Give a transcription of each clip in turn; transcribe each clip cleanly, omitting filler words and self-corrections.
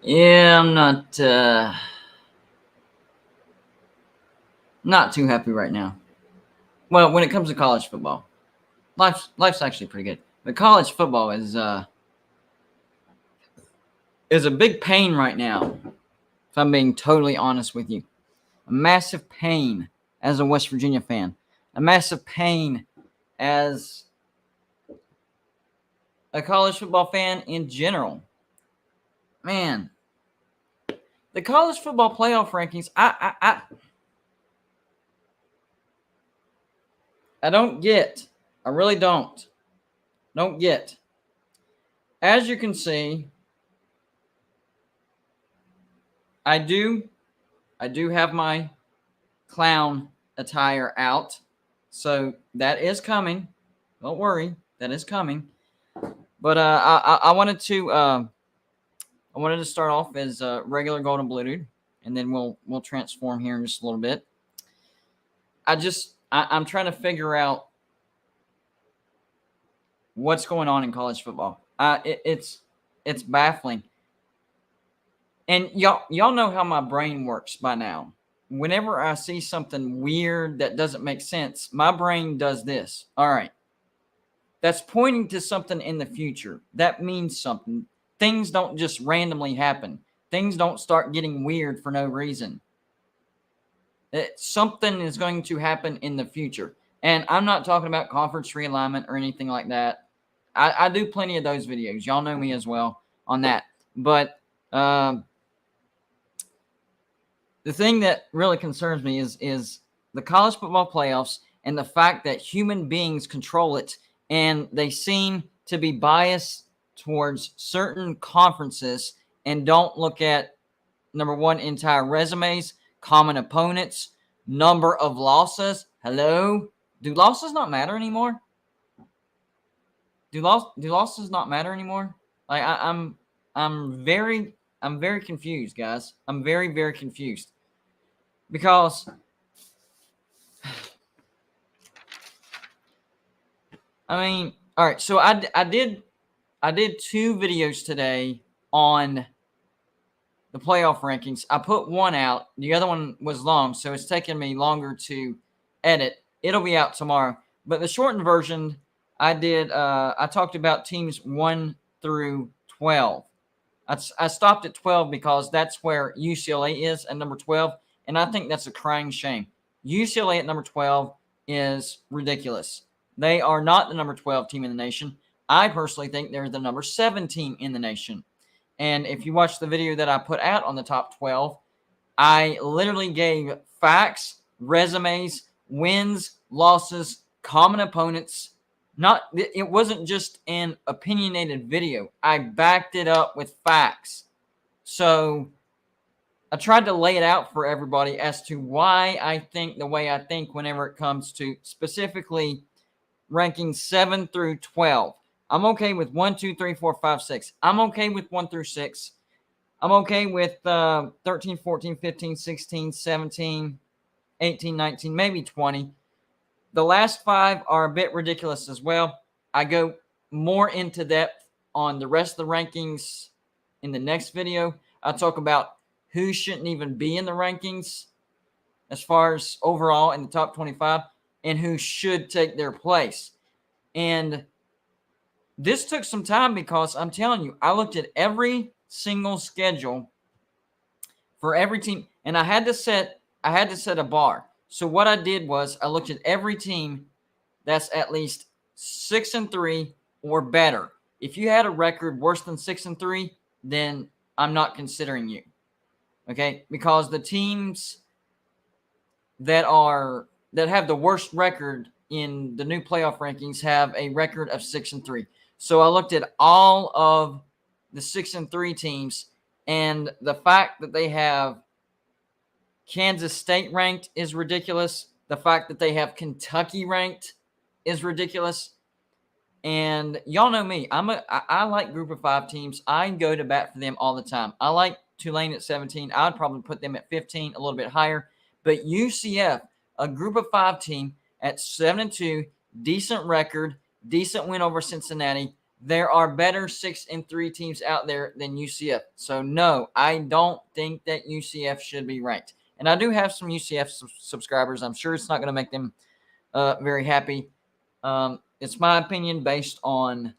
Yeah, I'm not too happy right now. Well, when it comes to college football, life's actually pretty good, but college football is a big pain right now. If I'm being totally honest with you, a massive pain as a West Virginia fan, a massive pain as a college football fan in general. Man, the college football playoff rankings, I don't get. I really don't get. As you can see, I do have my clown attire out. So that is coming. Don't worry, that is coming. But I wanted to start off as regular golden blue dude, and then we'll transform here in just a little bit. I'm trying to figure out what's going on in college football. It's baffling. And y'all know how my brain works by now. Whenever I see something weird that doesn't make sense, my brain does this. All right. That's pointing to something in the future. That means something. Things don't just randomly happen. Things don't start getting weird for no reason. Something is going to happen in the future. And I'm not talking about conference realignment or anything like that. I do plenty of those videos. Y'all know me as well on that. But the thing that really concerns me is the college football playoffs and the fact that human beings control it, and they seem to be biased towards certain conferences and don't look at, number one, entire resumes, common opponents, number of losses. Hello? Do losses not matter anymore? Do losses not matter anymore? Like I'm very confused, guys. I'm very confused. Because I mean, all right, so I did 2 videos today on the playoff rankings. I put one out. The other one was long, so it's taking me longer to edit. It'll be out tomorrow. But the shortened version, I talked about teams 1 through 12. I stopped at 12 because that's where UCLA is at number 12, and I think that's a crying shame. UCLA at number 12 is ridiculous. They are not the number 12 team in the nation. I personally think they're the number 7 team in the nation. And if you watch the video that I put out on the top 12, I literally gave facts, resumes, wins, losses, common opponents. It wasn't just an opinionated video. I backed it up with facts. So I tried to lay it out for everybody as to why I think the way I think whenever it comes to specifically ranking 7 through 12. I'm okay with 1, 2, 3, 4, 5, 6. I'm okay with 1 through 6. I'm okay with 13, 14, 15, 16, 17, 18, 19, maybe 20. The last 5 are a bit ridiculous as well. I go more into depth on the rest of the rankings in the next video. I talk about who shouldn't even be in the rankings as far as overall in the top 25 and who should take their place. And this took some time because I'm telling you, I looked at every single schedule for every team, and I had to set a bar. So what I did was I looked at every team that's at least 6-3 or better. If you had a record worse than 6-3, then I'm not considering you. Okay? Because the teams that have the worst record in the new playoff rankings have a record of 6-3. So I looked at all of the 6-3 teams, and the fact that they have Kansas State ranked is ridiculous. The fact that they have Kentucky ranked is ridiculous. And y'all know me. I like group of 5 teams. I go to bat for them all the time. I like Tulane at 17. I'd probably put them at 15, a little bit higher. But UCF, a group of 5 team at 7-2, decent record, decent win over Cincinnati. there are better 6-3 teams out there than UCF. So no, I don't think that UCF should be ranked. And I do have some UCF subscribers. I'm sure it's not going to make them very happy. It's my opinion based on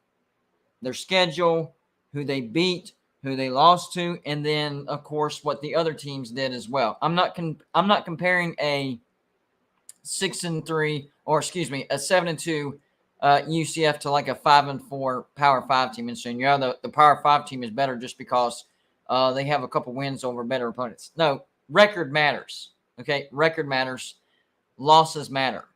their schedule, who they beat, who they lost to, and then of course what the other teams did as well. I'm not comparing a 6-3 or excuse me a 7-2 UCF to like a 5-4 Power 5 team and saying the Power 5 team is better just because they have a couple wins over better opponents. No, record matters. Okay, record matters. Losses matter.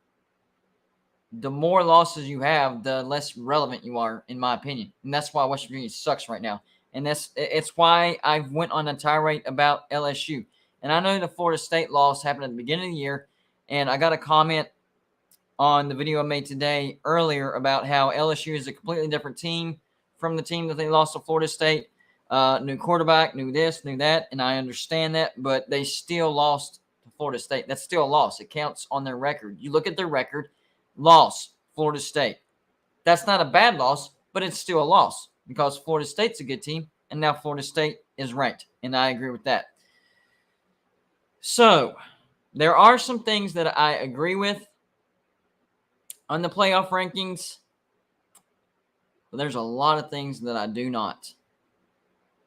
The more losses you have, the less relevant you are, in my opinion. And that's why West Virginia sucks right now. And it's why I went on a tirade about LSU. And I know the Florida State loss happened at the beginning of the year. And I got a comment on the video I made today earlier about how LSU is a completely different team from the team that they lost to Florida State. New quarterback, knew this, knew that. And I understand that. But they still lost to Florida State. That's still a loss. It counts on their record. You look at their record. Loss, Florida State. That's not a bad loss, but it's still a loss because Florida State's a good team, and now Florida State is ranked, and I agree with that. So, there are some things that I agree with on the playoff rankings, but there's a lot of things that I do not.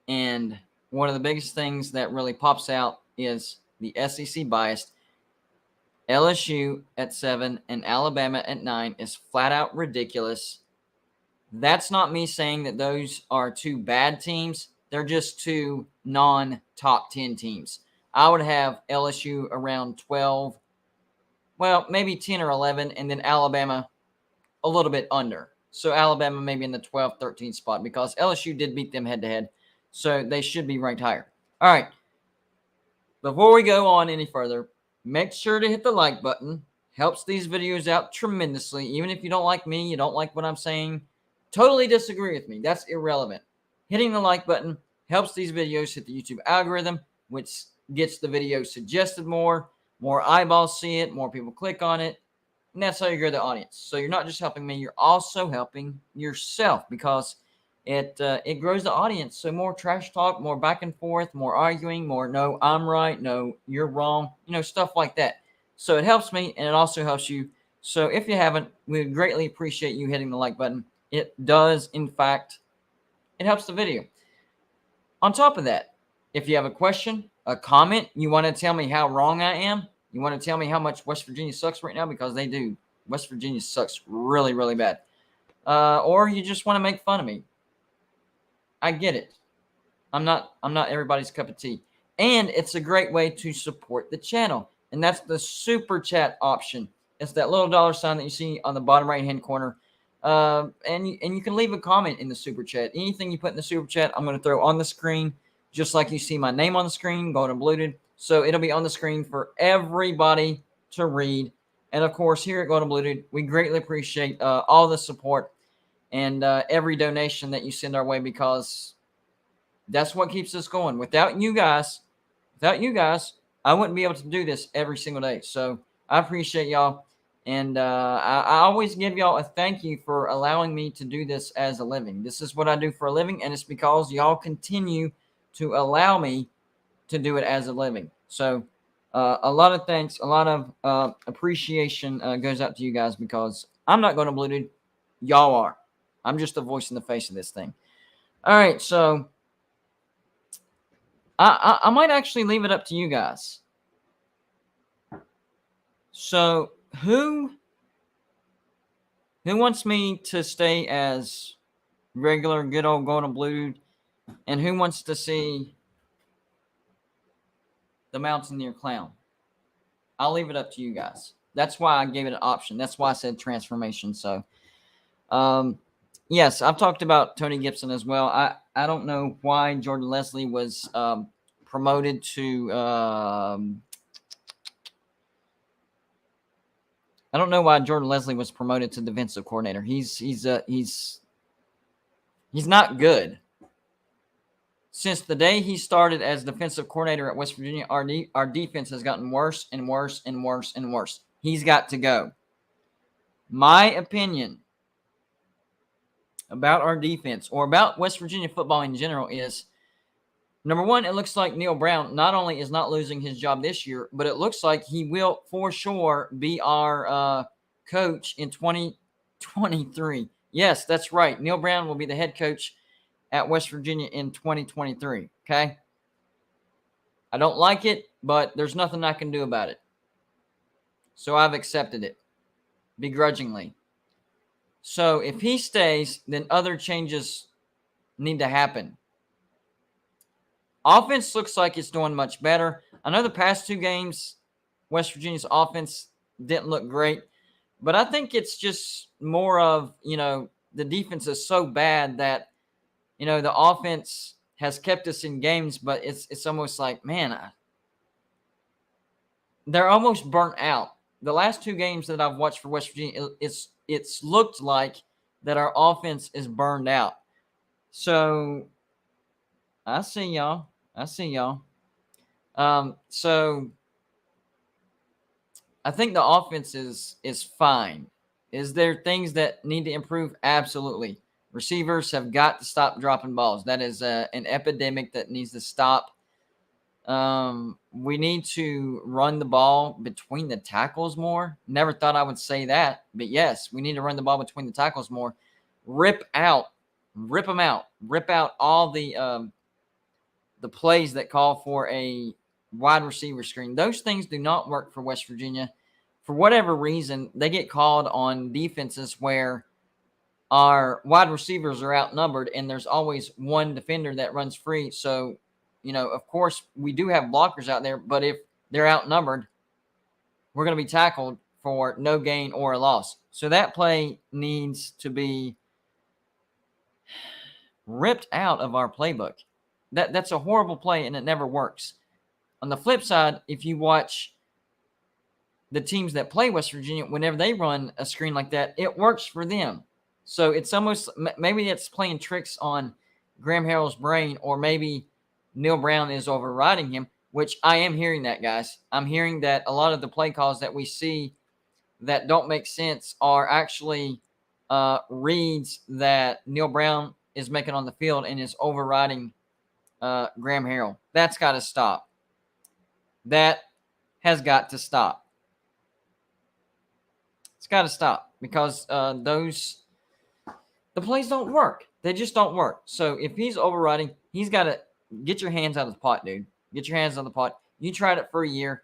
And one of the biggest things that really pops out is the SEC bias. LSU at 7 and Alabama at 9 is flat out ridiculous. That's not me saying that those are two bad teams. They're just two non-top 10 teams. I would have LSU around 12, well, maybe 10 or 11, and then Alabama a little bit under. So Alabama maybe in the 12, 13 spot because LSU did beat them head-to-head. So they should be ranked higher. All right. Before we go on any further, make sure to hit the like button. Helps these videos out tremendously. Even if you don't like me, you don't like what I'm saying, totally disagree with me. That's irrelevant. Hitting the like button helps these videos hit the YouTube algorithm, which gets the video suggested more. More eyeballs see it. More people click on it. And that's how you grow the audience. So you're not just helping me. You're also helping yourself because it grows the audience. So more trash talk, more back and forth, more arguing, more no, I'm right, no, you're wrong, stuff like that. So it helps me and it also helps you. So if you haven't, we would greatly appreciate you hitting the like button. It does, in fact, it helps the video. On top of that, if you have a question, a comment, you want to tell me how wrong I am, you want to tell me how much West Virginia sucks right now, because they do. West Virginia sucks really, really bad. Or you just want to make fun of me. I get it. I'm not everybody's cup of tea. And it's a great way to support the channel. And that's the super chat option. It's that little dollar sign that you see on the bottom right-hand corner. And you can leave a comment in the super chat. Anything you put in the super chat, I'm going to throw on the screen, just like you see my name on the screen, golden bluted. So it'll be on the screen for everybody to read. And of course, here at Golden Bluted, we greatly appreciate all the support and every donation that you send our way, because that's what keeps us going. Without you guys, I wouldn't be able to do this every single day. So I appreciate y'all. And I always give y'all a thank you for allowing me to do this as a living. This is what I do for a living, and it's because y'all continue to allow me to do it as a living. So a lot of thanks, a lot of appreciation goes out to you guys, because I'm not going to Bluted. Y'all are. I'm just the voice in the face of this thing. All right, so I might actually leave it up to you guys. So who wants me to stay as regular, good old Golden Blued, and who wants to see the Mountaineer Clown? I'll leave it up to you guys. That's why I gave it an option. That's why I said transformation. So, yes, I've talked about Tony Gibson as well. I don't know why Jordan Leslie was promoted to. I don't know why Jordan Leslie was promoted to defensive coordinator. He's not good. Since the day he started as defensive coordinator at West Virginia, our defense has gotten worse and worse and worse and worse. He's got to go. My opinion, about our defense or about West Virginia football in general is, number one, it looks like Neal Brown not only is not losing his job this year, but it looks like he will for sure be our coach in 2023. Yes, that's right. Neal Brown will be the head coach at West Virginia in 2023. Okay. I don't like it, but there's nothing I can do about it. So I've accepted it begrudgingly. So if he stays, then other changes need to happen. Offense looks like it's doing much better. I know the past 2 games, West Virginia's offense didn't look great, but I think it's just more of, the defense is so bad that, the offense has kept us in games, but it's almost like, man, they're almost burnt out. The last 2 games that I've watched for West Virginia, it's looked like that our offense is burned out. So I see y'all. So I think the offense is fine. Is there things that need to improve? Absolutely. Receivers have got to stop dropping balls. That is an epidemic that needs to stop. We need to run the ball between the tackles more. Never thought I would say that, but yes, we need to run the ball between the tackles more. Rip them out. Rip out all the plays that call for a wide receiver screen. Those things do not work for West Virginia. For whatever reason, they get called on defenses where our wide receivers are outnumbered and there's always one defender that runs free. So, of course, we do have blockers out there, but if they're outnumbered, we're going to be tackled for no gain or a loss. So that play needs to be ripped out of our playbook. That's a horrible play, and it never works. On the flip side, if you watch the teams that play West Virginia, whenever they run a screen like that, it works for them. So it's almost, maybe it's playing tricks on Graham Harrell's brain, or maybe Neal Brown is overriding him, which I am hearing that, guys. I'm hearing that a lot of the play calls that we see that don't make sense are actually reads that Neal Brown is making on the field and is overriding Graham Harrell. That's got to stop. That has got to stop. It's got to stop because the plays don't work. They just don't work. So if he's overriding, he's got to get your hands out of the pot, dude. Get your hands out of the pot. You tried it for a year.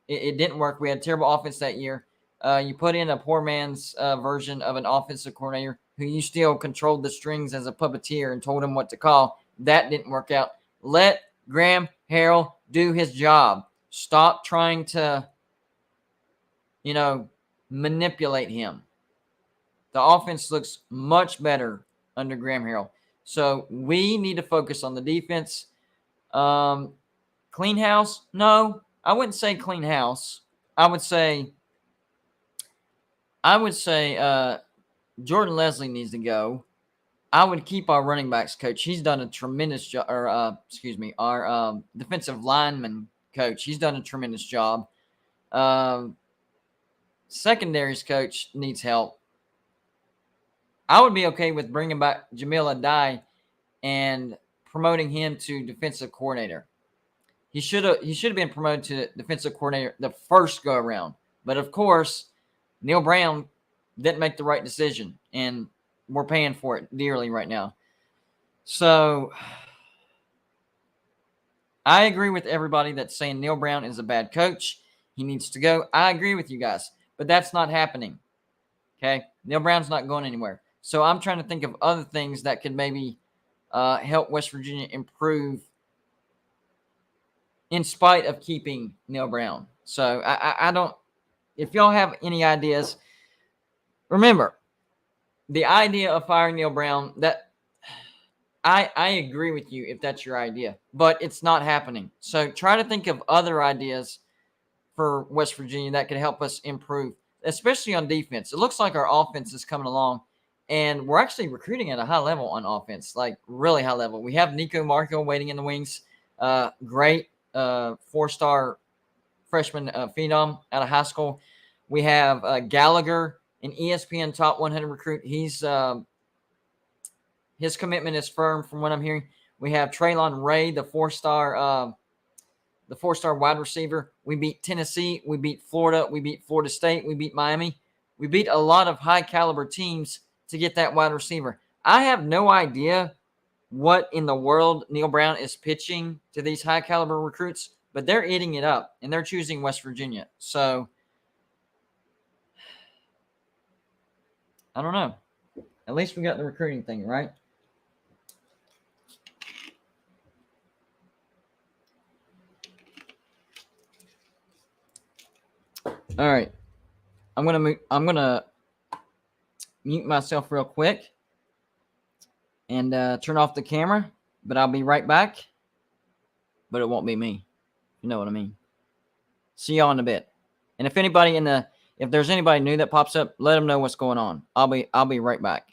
It didn't work. We had terrible offense that year. You put in a poor man's version of an offensive coordinator who you still controlled the strings as a puppeteer and told him what to call. That didn't work out. Let Graham Harrell do his job. Stop trying to, manipulate him. The offense looks much better under Graham Harrell. So we need to focus on the defense. Clean house? No, I wouldn't say clean house. I would say Jordan Leslie needs to go. I would keep our running backs coach. He's done a tremendous job. Our defensive lineman coach. He's done a tremendous job. Secondaries coach needs help. I would be okay with bringing back Jamil Adai and promoting him to defensive coordinator. He should have been promoted to defensive coordinator the first go around. But of course, Neal Brown didn't make the right decision, and we're paying for it dearly right now. So I agree with everybody that's saying Neal Brown is a bad coach. He needs to go. I agree with you guys, but that's not happening. Okay? Neal Brown's not going anywhere. So I'm trying to think of other things that could maybe help West Virginia improve in spite of keeping Neal Brown. So I don't – if y'all have any ideas, remember, the idea of firing Neal Brown, that I agree with you if that's your idea, but it's not happening. So try to think of other ideas for West Virginia that could help us improve, especially on defense. It looks like our offense is coming along, and we're actually recruiting at a high level on offense, like really high level. We have Nico Marco waiting in the wings, great 4-star freshman phenom out of high school. We have Gallagher, an ESPN top 100 recruit. He's His commitment is firm from what I'm hearing. We have Traylon Ray, the four-star wide receiver. We beat Tennessee. We beat Florida. We beat Florida State. We beat Miami. We beat a lot of high-caliber teams to get that wide receiver. I have no idea what in the world Neal Brown is pitching to these high-caliber recruits, but they're eating it up, and they're choosing West Virginia. So, I don't know. At least we got the recruiting thing, right? All right. I'm gonna mute myself real quick and turn off the camera, but I'll be right back. But it won't be me. You know what I mean? See y'all in a bit. And if there's anybody new that pops up, let them know what's going on. I'll be right back.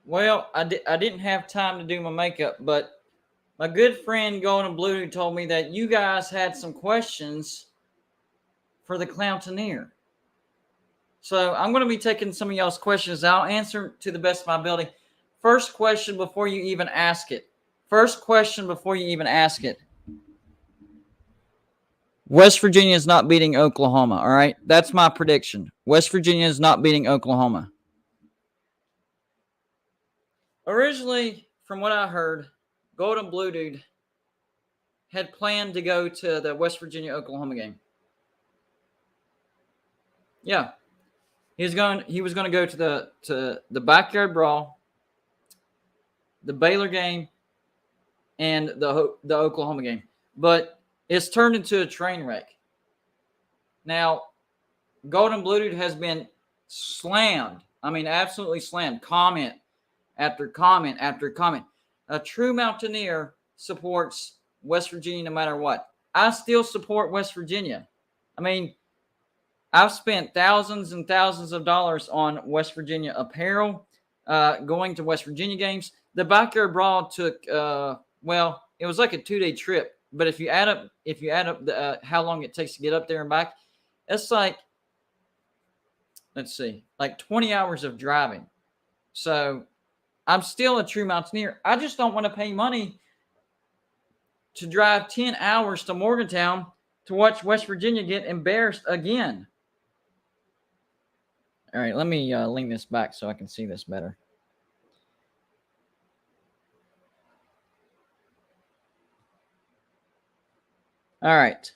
Well, I didn't have time to do my makeup, but my good friend Golden Blue told me that you guys had some questions for the Clowntaineer. So I'm going to be taking some of y'all's questions. I'll answer to the best of my ability. First question before you even ask it. First question before you even ask it. West Virginia is not beating Oklahoma, all right? That's my prediction. West Virginia is not beating Oklahoma. Originally, from what I heard, Golden Blue Dude had planned to go to the West Virginia-Oklahoma game. Yeah. He was going to go to the Backyard Brawl, the Baylor game, and the Oklahoma game. But it's turned into a train wreck. Now, Golden Blue Dude has been slammed. I mean, absolutely slammed. Comment after comment after comment. A true Mountaineer supports West Virginia no matter what. I still support West Virginia. I mean, I've spent thousands and thousands of dollars on West Virginia apparel, going to West Virginia games. The Backyard Brawl took, well, it was like a 2-day trip. But if you add up the, how long it takes to get up there and back, it's like, let's see, like 20 hours of driving. So I'm still a true Mountaineer. I just don't want to pay money to drive 10 hours to Morgantown to watch West Virginia get embarrassed again. All right, let me lean this back so I can see this better. All right.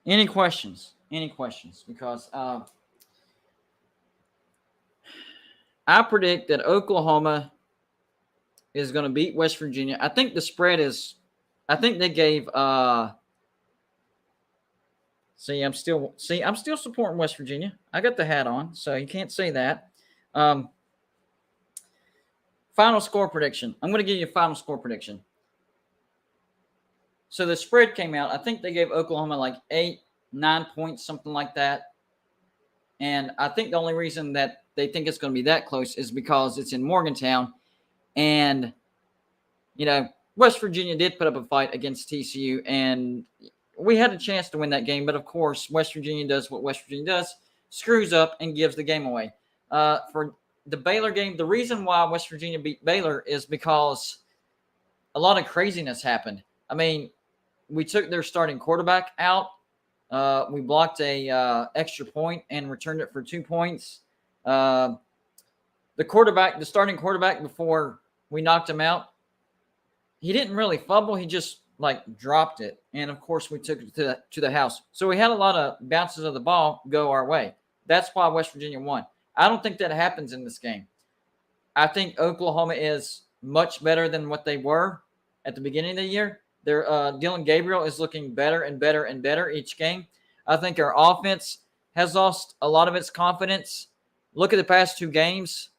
Any questions? Any questions? Because I predict that Oklahoma is going to beat West Virginia. I think the spread is, I think they gave, I'm still supporting West Virginia. I got the hat on, so you can't say that. Final score prediction. I'm going to give you a final score prediction. So the spread came out. I think they gave Oklahoma like 8-9 points, something like that. And I think the only reason that they think it's going to be that close is because it's in Morgantown. And, you know, West Virginia did put up a fight against TCU, and we had a chance to win that game. But, of course, West Virginia does what West Virginia does, screws up and gives the game away. For the Baylor game, the reason why West Virginia beat Baylor is because a lot of craziness happened. I mean, we took their starting quarterback out. We blocked a extra point and returned it for 2 points. The starting quarterback, before we knocked him out, he didn't really fumble. He just dropped it. And of course we took it to the house. So we had a lot of bounces of the ball go our way. That's why West Virginia won. I don't think that happens in this game. I think Oklahoma is much better than what they were at the beginning of the year. Their Dylan Gabriel is looking better and better and better each game. I think our offense has lost a lot of its confidence. Look at the past 2 games.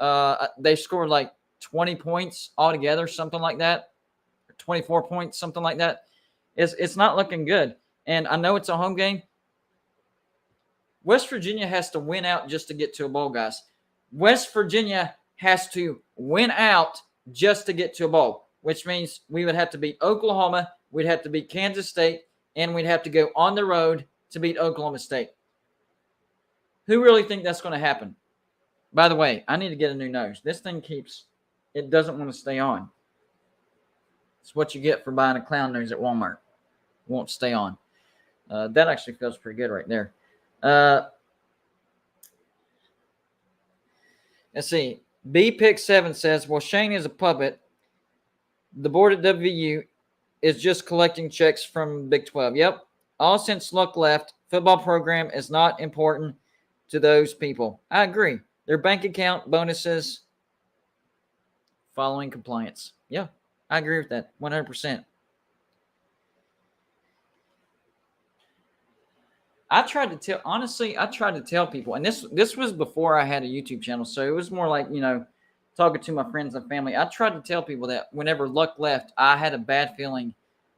They scored like 20 points altogether, something like that. 24 points, something like that. It's not looking good. And I know it's a home game. West Virginia has to win out just to get to a bowl, guys. West Virginia has to win out just to get to a bowl, which means we would have to beat Oklahoma, we'd have to beat Kansas State, and we'd have to go on the road to beat Oklahoma State. Who really think that's going to happen? By the way, I need to get a new nose. This thing it doesn't want to stay on. It's what you get for buying a clown nose at Walmart. It won't stay on. That actually feels pretty good right there. Let's see. B-Pick7 says, well, Shane is a puppet. The board at WVU is just collecting checks from Big 12. Yep. All since Luck left, football program is not important to those people. I agree. Their bank account, bonuses, following compliance. Yeah, I agree with that 100%. I tried to tell people, and this was before I had a YouTube channel, so it was more like, talking to my friends and family. I tried to tell people that whenever Luck left, I had a bad feeling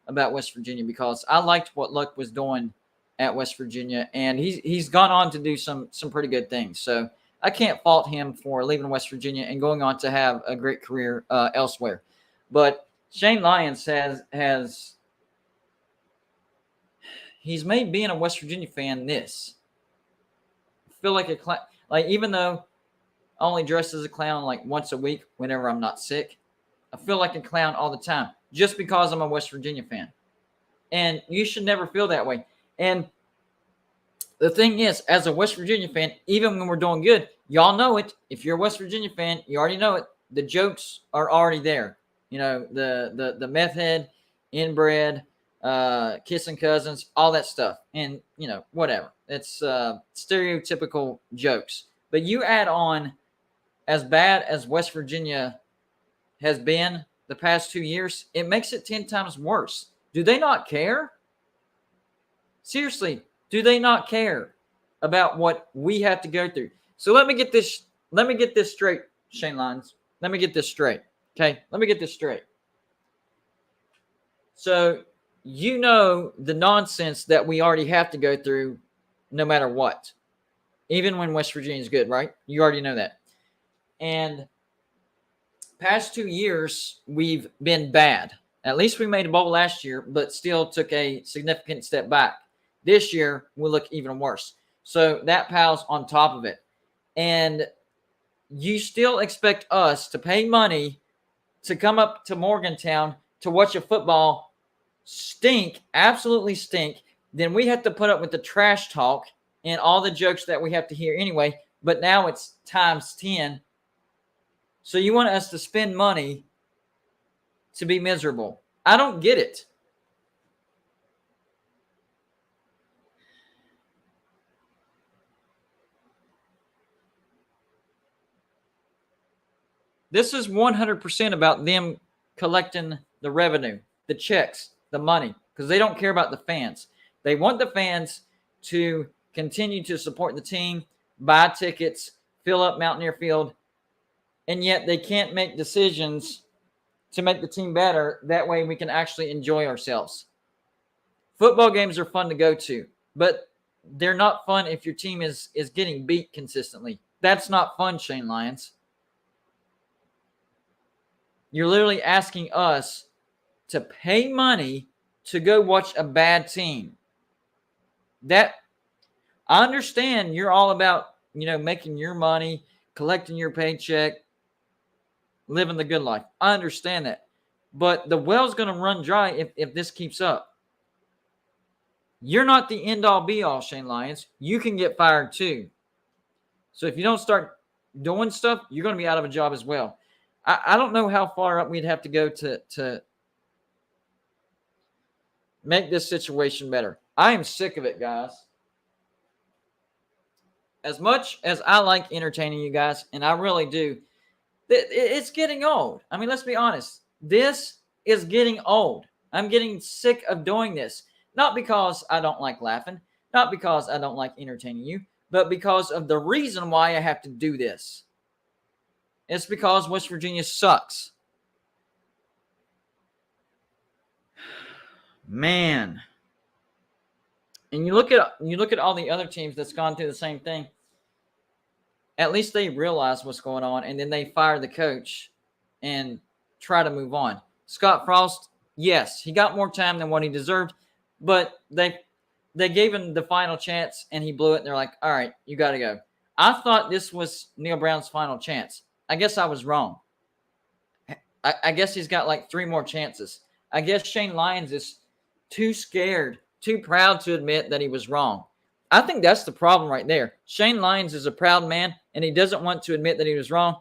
about West Virginia because I liked what Luck was doing at West Virginia, and he's gone on to do some pretty good things. So I can't fault him for leaving West Virginia and going on to have a great career elsewhere. But Shane Lyons has he's made being a West Virginia fan this. I feel like a clown. Like, even though I only dress as a clown like once a week whenever I'm not sick, I feel like a clown all the time just because I'm a West Virginia fan. And you should never feel that way. And the thing is, as a West Virginia fan, even when we're doing good, y'all know it. If you're a West Virginia fan, you already know it. The jokes are already there. You know, the meth head, inbred, kissing cousins, all that stuff. And, you know, whatever. It's stereotypical jokes. But you add on, as bad as West Virginia has been the past 2 years, it makes it 10 times worse. Do they not care? Seriously, do they not care about what we have to go through? So let me get this straight, Shane Lyons. Let me get this straight. Okay? Let me get this straight. So you know the nonsense that we already have to go through no matter what. Even when West Virginia is good, right? You already know that. And past 2 years, we've been bad. At least we made a bowl last year, but still took a significant step back. This year, we'll look even worse. So that piles on top of it. And you still expect us to pay money to come up to Morgantown to watch a football stink, absolutely stink. Then we have to put up with the trash talk and all the jokes that we have to hear anyway. But now it's times 10. So you want us to spend money to be miserable. I don't get it. This is 100% about them collecting the revenue, the checks, the money, because they don't care about the fans. They want the fans to continue to support the team, buy tickets, fill up Mountaineer Field, and yet they can't make decisions to make the team better. That way we can actually enjoy ourselves. Football games are fun to go to, but they're not fun if your team is getting beat consistently. That's not fun, Shane Lyons. You're literally asking us to pay money to go watch a bad team. That, I understand you're all about, you know, making your money, collecting your paycheck, living the good life. I understand that. But the well's going to run dry if this keeps up. You're not the end-all, be-all, Shane Lyons. You can get fired too. So if you don't start doing stuff, you're going to be out of a job as well. I don't know how far up we'd have to go to make this situation better. I am sick of it, guys. As much as I like entertaining you guys, and I really do, it's getting old. I mean, let's be honest. This is getting old. I'm getting sick of doing this. Not because I don't like laughing, not because I don't like entertaining you, but because of the reason why I have to do this. It's because West Virginia sucks. Man. And you look at all the other teams that's gone through the same thing. At least they realize what's going on, and then they fire the coach and try to move on. Scott Frost, yes, he got more time than what he deserved, but they gave him the final chance, and he blew it, and they're like, all right, you got to go. I thought this was Neal Brown's final chance. I guess I was wrong. I guess he's got like 3 more chances. I guess Shane Lyons is too scared, too proud to admit that he was wrong. I think that's the problem right there. Shane Lyons is a proud man, and he doesn't want to admit that he was wrong.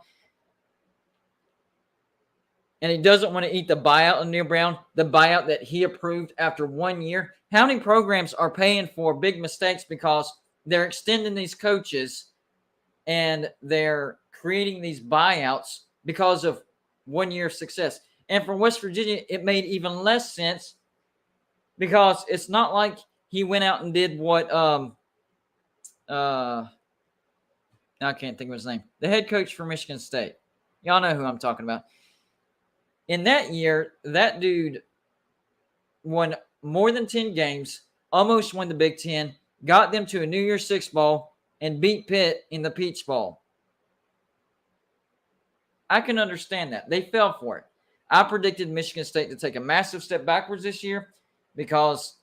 And he doesn't want to eat the buyout of Neal Brown, the buyout that he approved after 1 year. How many programs are paying for big mistakes because they're extending these coaches and they're creating these buyouts because of 1 year of success? And for West Virginia, it made even less sense because it's not like he went out and did what I can't think of his name. The head coach for Michigan State. Y'all know who I'm talking about. In that year, that dude won more than 10 games, almost won the Big Ten, got them to a New Year's Six Bowl, and beat Pitt in the Peach Bowl. I can understand that. They fell for it. I predicted Michigan State to take a massive step backwards this year because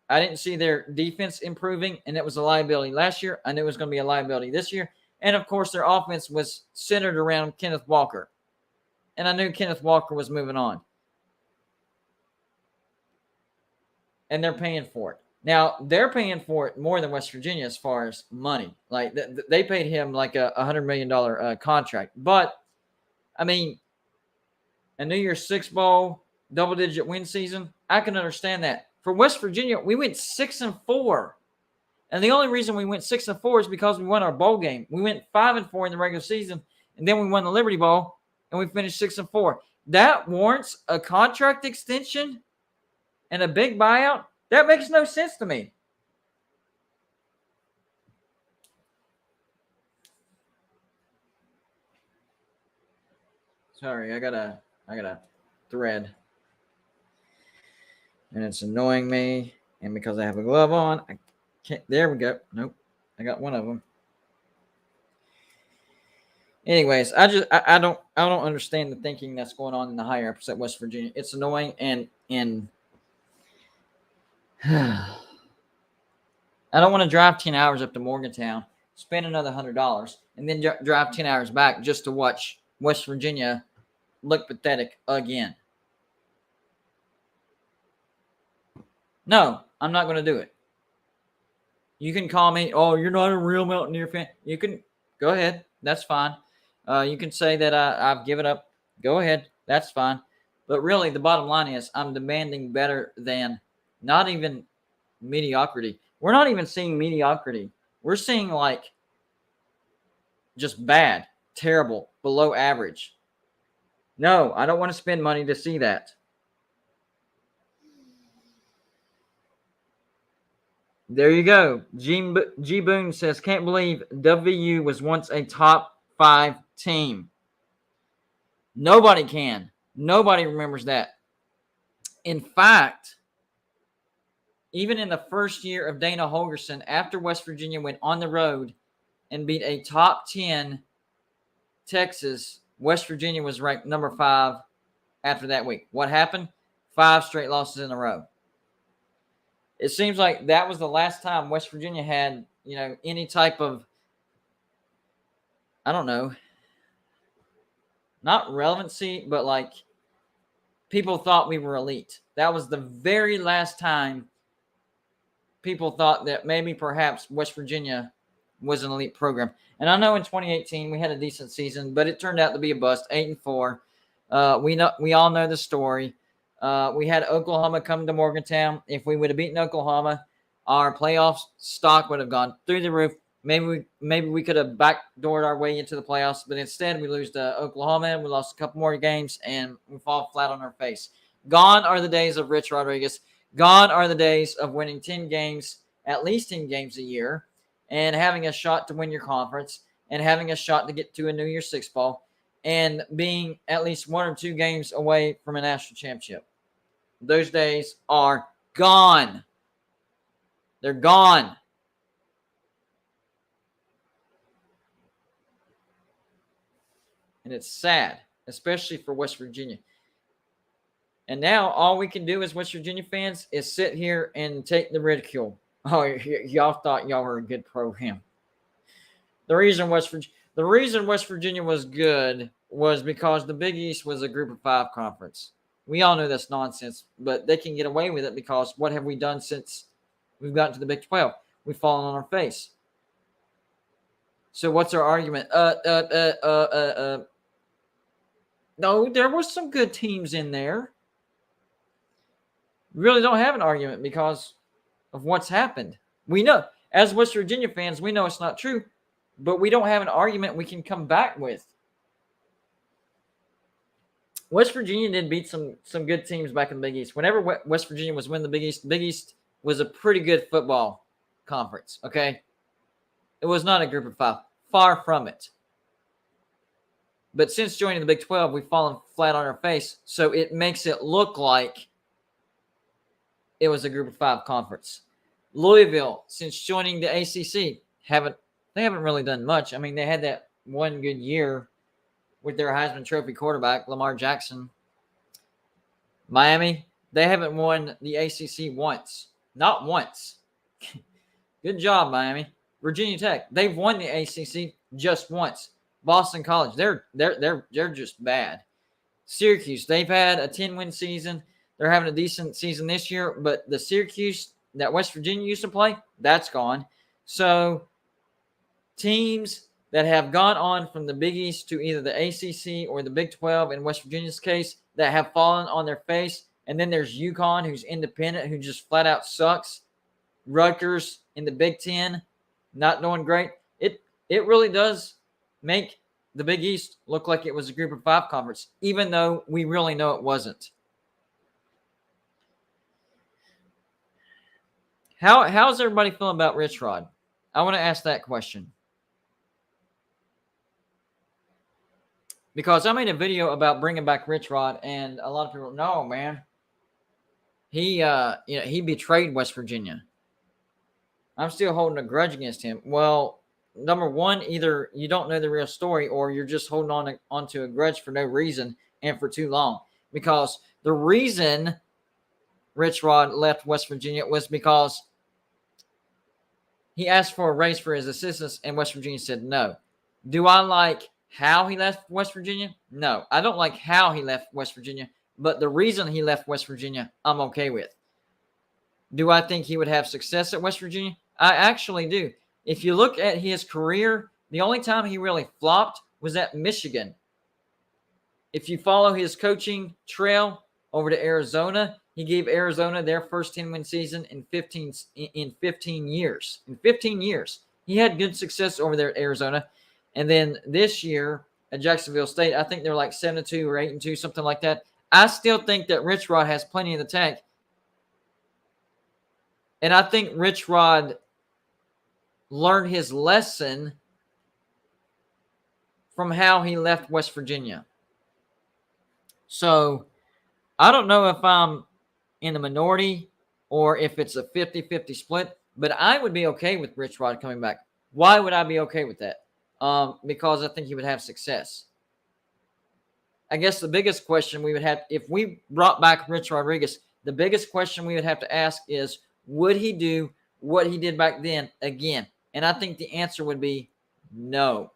I didn't see their defense improving, and it was a liability last year. I knew it was going to be a liability this year. And, of course, their offense was centered around Kenneth Walker. And I knew Kenneth Walker was moving on. And they're paying for it. Now, they're paying for it more than West Virginia as far as money. Like, they paid him like a $100 million contract. But, I mean, a New Year's Six Bowl, double-digit win season, I can understand that. For West Virginia, we went 6-4. And the only reason we went 6-4 is because we won our bowl game. We went 5-4 in the regular season, and then we won the Liberty Bowl, and we finished 6-4. That warrants a contract extension and a big buyout? That makes no sense to me. Sorry, I got a thread. And it's annoying me. And because I have a glove on, I can't. There we go. Nope. I got one of them. Anyways, I don't understand the thinking that's going on in the higher ups at West Virginia. It's annoying, and I don't want to drive 10 hours up to Morgantown, spend another $100, and then drive 10 hours back just to watch West Virginia look pathetic again. No, I'm not going to do it. You can call me, oh, you're not a real Mountaineer fan. You can go ahead. That's fine. You can say that I've given up. Go ahead. That's fine. But really, the bottom line is I'm demanding better than not even mediocrity. We're not even seeing mediocrity. We're seeing like just bad, terrible, below average. No, I don't want to spend money to see that. There you go. G. Boone says, can't believe WVU was once a top 5 team. Nobody can. Nobody remembers that. In fact, even in the first year of Dana Holgorsen, after West Virginia went on the road and beat a top 10 Texas, West Virginia was ranked number 5 after that week. What happened? 5 straight losses in a row. It seems like that was the last time West Virginia had, any type of, I don't know, not relevancy, but like people thought we were elite. That was the very last time people thought that maybe perhaps West Virginia was an elite program. And I know in 2018 we had a decent season, but it turned out to be a bust, 8-4. We all know the story. We had Oklahoma come to Morgantown. If we would have beaten Oklahoma, our playoff stock would have gone through the roof. Maybe we could have backdoored our way into the playoffs, but instead we lose to Oklahoma, and we lost a couple more games, and we fall flat on our face. Gone are the days of Rich Rodriguez. Gone are the days of winning 10 games, at least 10 games a year, and having a shot to win your conference, and having a shot to get to a New Year's Six Bowl, and being at least 1 or 2 games away from a national championship. Those days are gone. They're gone. And it's sad, especially for West Virginia. And now all we can do as West Virginia fans is sit here and take the ridicule. Oh, y'all thought y'all were a good program. The reason West Virginia was good was because the Big East was a Group of 5 conference. We all know that's nonsense, but they can get away with it because what have we done since we've gotten to the Big 12? We've fallen on our face. So what's our argument? No, there were some good teams in there. We really don't have an argument because of what's happened. We know, as West Virginia fans, we know it's not true, but we don't have an argument we can come back with. West Virginia did beat some good teams back in the Big East. Whenever West Virginia was winning the Big East was a pretty good football conference, okay? It was not a Group of 5. Far from it. But since joining the Big 12, we've fallen flat on our face, so it makes it look like it was a Group of 5 conference. Louisville, since joining the ACC, haven't really done much. I mean, they had that one good year with their Heisman Trophy quarterback, Lamar Jackson. Miami, they haven't won the ACC once. Not once. Good job, Miami. Virginia Tech, they've won the ACC just once. Boston College, they're just bad. Syracuse, they've had a 10-win season. They're having a decent season this year, but the Syracuse that West Virginia used to play, that's gone. So teams that have gone on from the Big East to either the ACC or the Big 12 in West Virginia's case that have fallen on their face. And then there's UConn, who's independent, who just flat out sucks. Rutgers in the Big 10, not doing great. It really does make the Big East look like it was a Group of 5 conference, even though we really know it wasn't. How's everybody feeling about Rich Rod? I want to ask that question. Because I made a video about bringing back Rich Rod, and a lot of people, no, man. He betrayed West Virginia. I'm still holding a grudge against him. Well, number one, either you don't know the real story or you're just holding onto a grudge for no reason and for too long. Because the reason Rich Rod left West Virginia was because he asked for a raise for his assistants and West Virginia said no. Do I like how he left West Virginia? No, I don't like how he left West Virginia, but the reason he left West Virginia, I'm okay with. Do I think he would have success at West Virginia? I actually do. If you look at his career, the only time he really flopped was at Michigan. If you follow his coaching trail over to Arizona, he gave Arizona their first 10-win season in 15 years. In 15 years. He had good success over there at Arizona. And then this year at Jacksonville State, I think they're like 7-2 or 8-2, something like that. I still think that Rich Rod has plenty in the tank. And I think Rich Rod learned his lesson from how he left West Virginia. So I don't know if I'm in the minority or if it's a 50-50 split, but I would be okay with Rich Rod coming back. Why would I be okay with that? Because I think he would have success. I guess the biggest question we would have, if we brought back Rich Rodriguez, the biggest question we would have to ask is, would he do what he did back then again? And I think the answer would be no.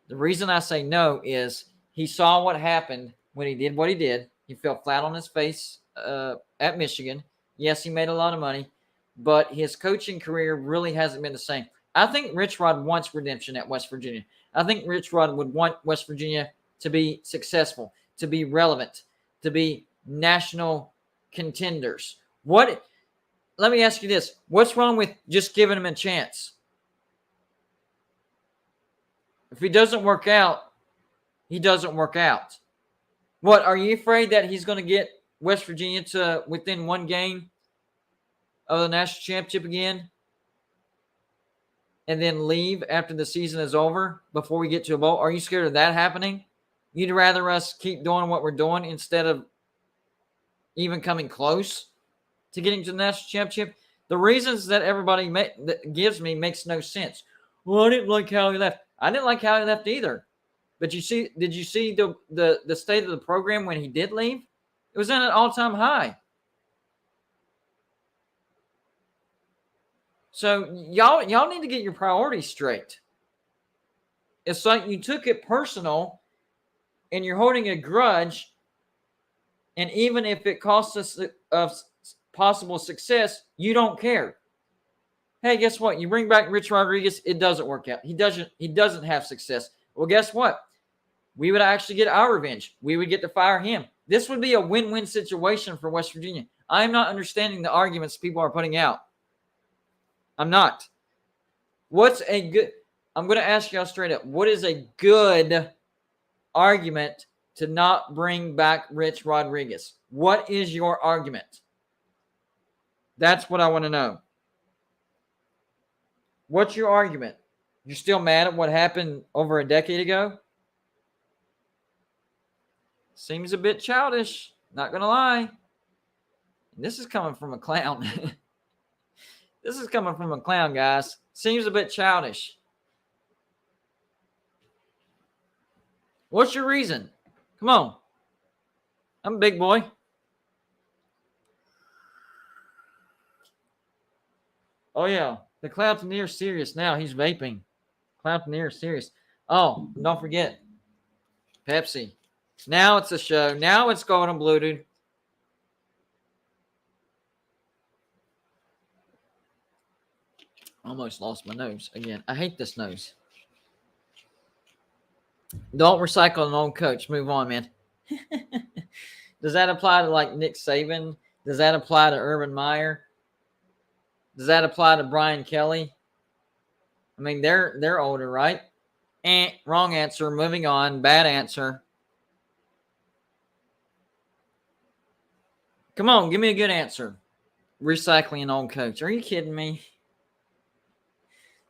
The reason I say no is he saw what happened when he did what he did. He fell flat on his face at Michigan. Yes, he made a lot of money, but his coaching career really hasn't been the same. I think Rich Rod wants redemption at West Virginia. I think Rich Rod would want West Virginia to be successful, to be relevant, to be national contenders. Let me ask you this. What's wrong with just giving him a chance? If he doesn't work out, he doesn't work out. What, are you afraid that he's going to get West Virginia to within one game of the national championship again and then leave after the season is over before we get to a bowl? Are you scared of that happening? You'd rather us keep doing what we're doing instead of even coming close to getting to the national championship? The reasons that everybody that gives me makes no sense. Well, I didn't like how he left. I didn't like how he left either. But did you see the state of the program when he did leave? It was at an all-time high. So y'all need to get your priorities straight. It's like you took it personal and you're holding a grudge, and even if it costs us possible success, you don't care. Hey, guess what? You bring back Rich Rodriguez, it doesn't work out. He doesn't have success. Well, guess what? We would actually get our revenge. We would get to fire him. This would be a win-win situation for West Virginia. I'm not understanding the arguments people are putting out. I'm not. I'm going to ask y'all straight up. What is a good argument to not bring back Rich Rodriguez? What is your argument? That's what I want to know. What's your argument? You're still mad at what happened over a decade ago? Seems a bit childish, not going to lie. And this is coming from a clown. This is coming from a clown, guys. Seems a bit childish. What's your reason? Come on. I'm a big boy. Oh, yeah. The Cloutineer is serious now. He's vaping. Cloutineer is serious. Oh, don't forget. Pepsi. Now it's a show. Now it's going on blue, dude. Almost lost my nose again. I hate this nose. Don't recycle an old coach. Move on, man. Does that apply to like Nick Saban? Does that apply to Urban Meyer? Does that apply to Brian Kelly? I mean, they're older, right? Wrong answer. Moving on. Bad answer. Come on, give me a good answer. Recycling an old coach. Are you kidding me?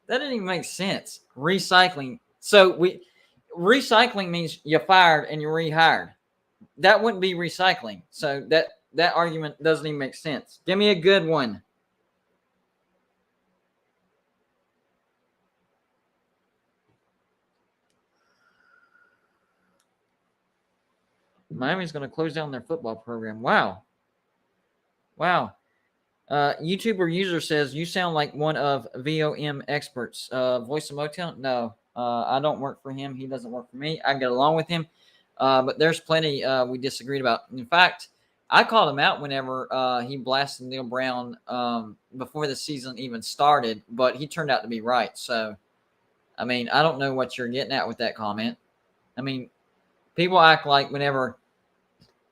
That didn't even make sense. Recycling. So recycling means you fired and you rehired. That wouldn't be recycling. So that argument doesn't even make sense. Give me a good one. Miami's going to close down their football program. Wow. YouTuber user says, you sound like one of VOM experts. Voice of Motown? No, I don't work for him. He doesn't work for me. I get along with him. But there's plenty we disagreed about. In fact, I called him out whenever he blasted Neal Brown before the season even started, but he turned out to be right. So, I mean, I don't know what you're getting at with that comment. I mean, people act like whenever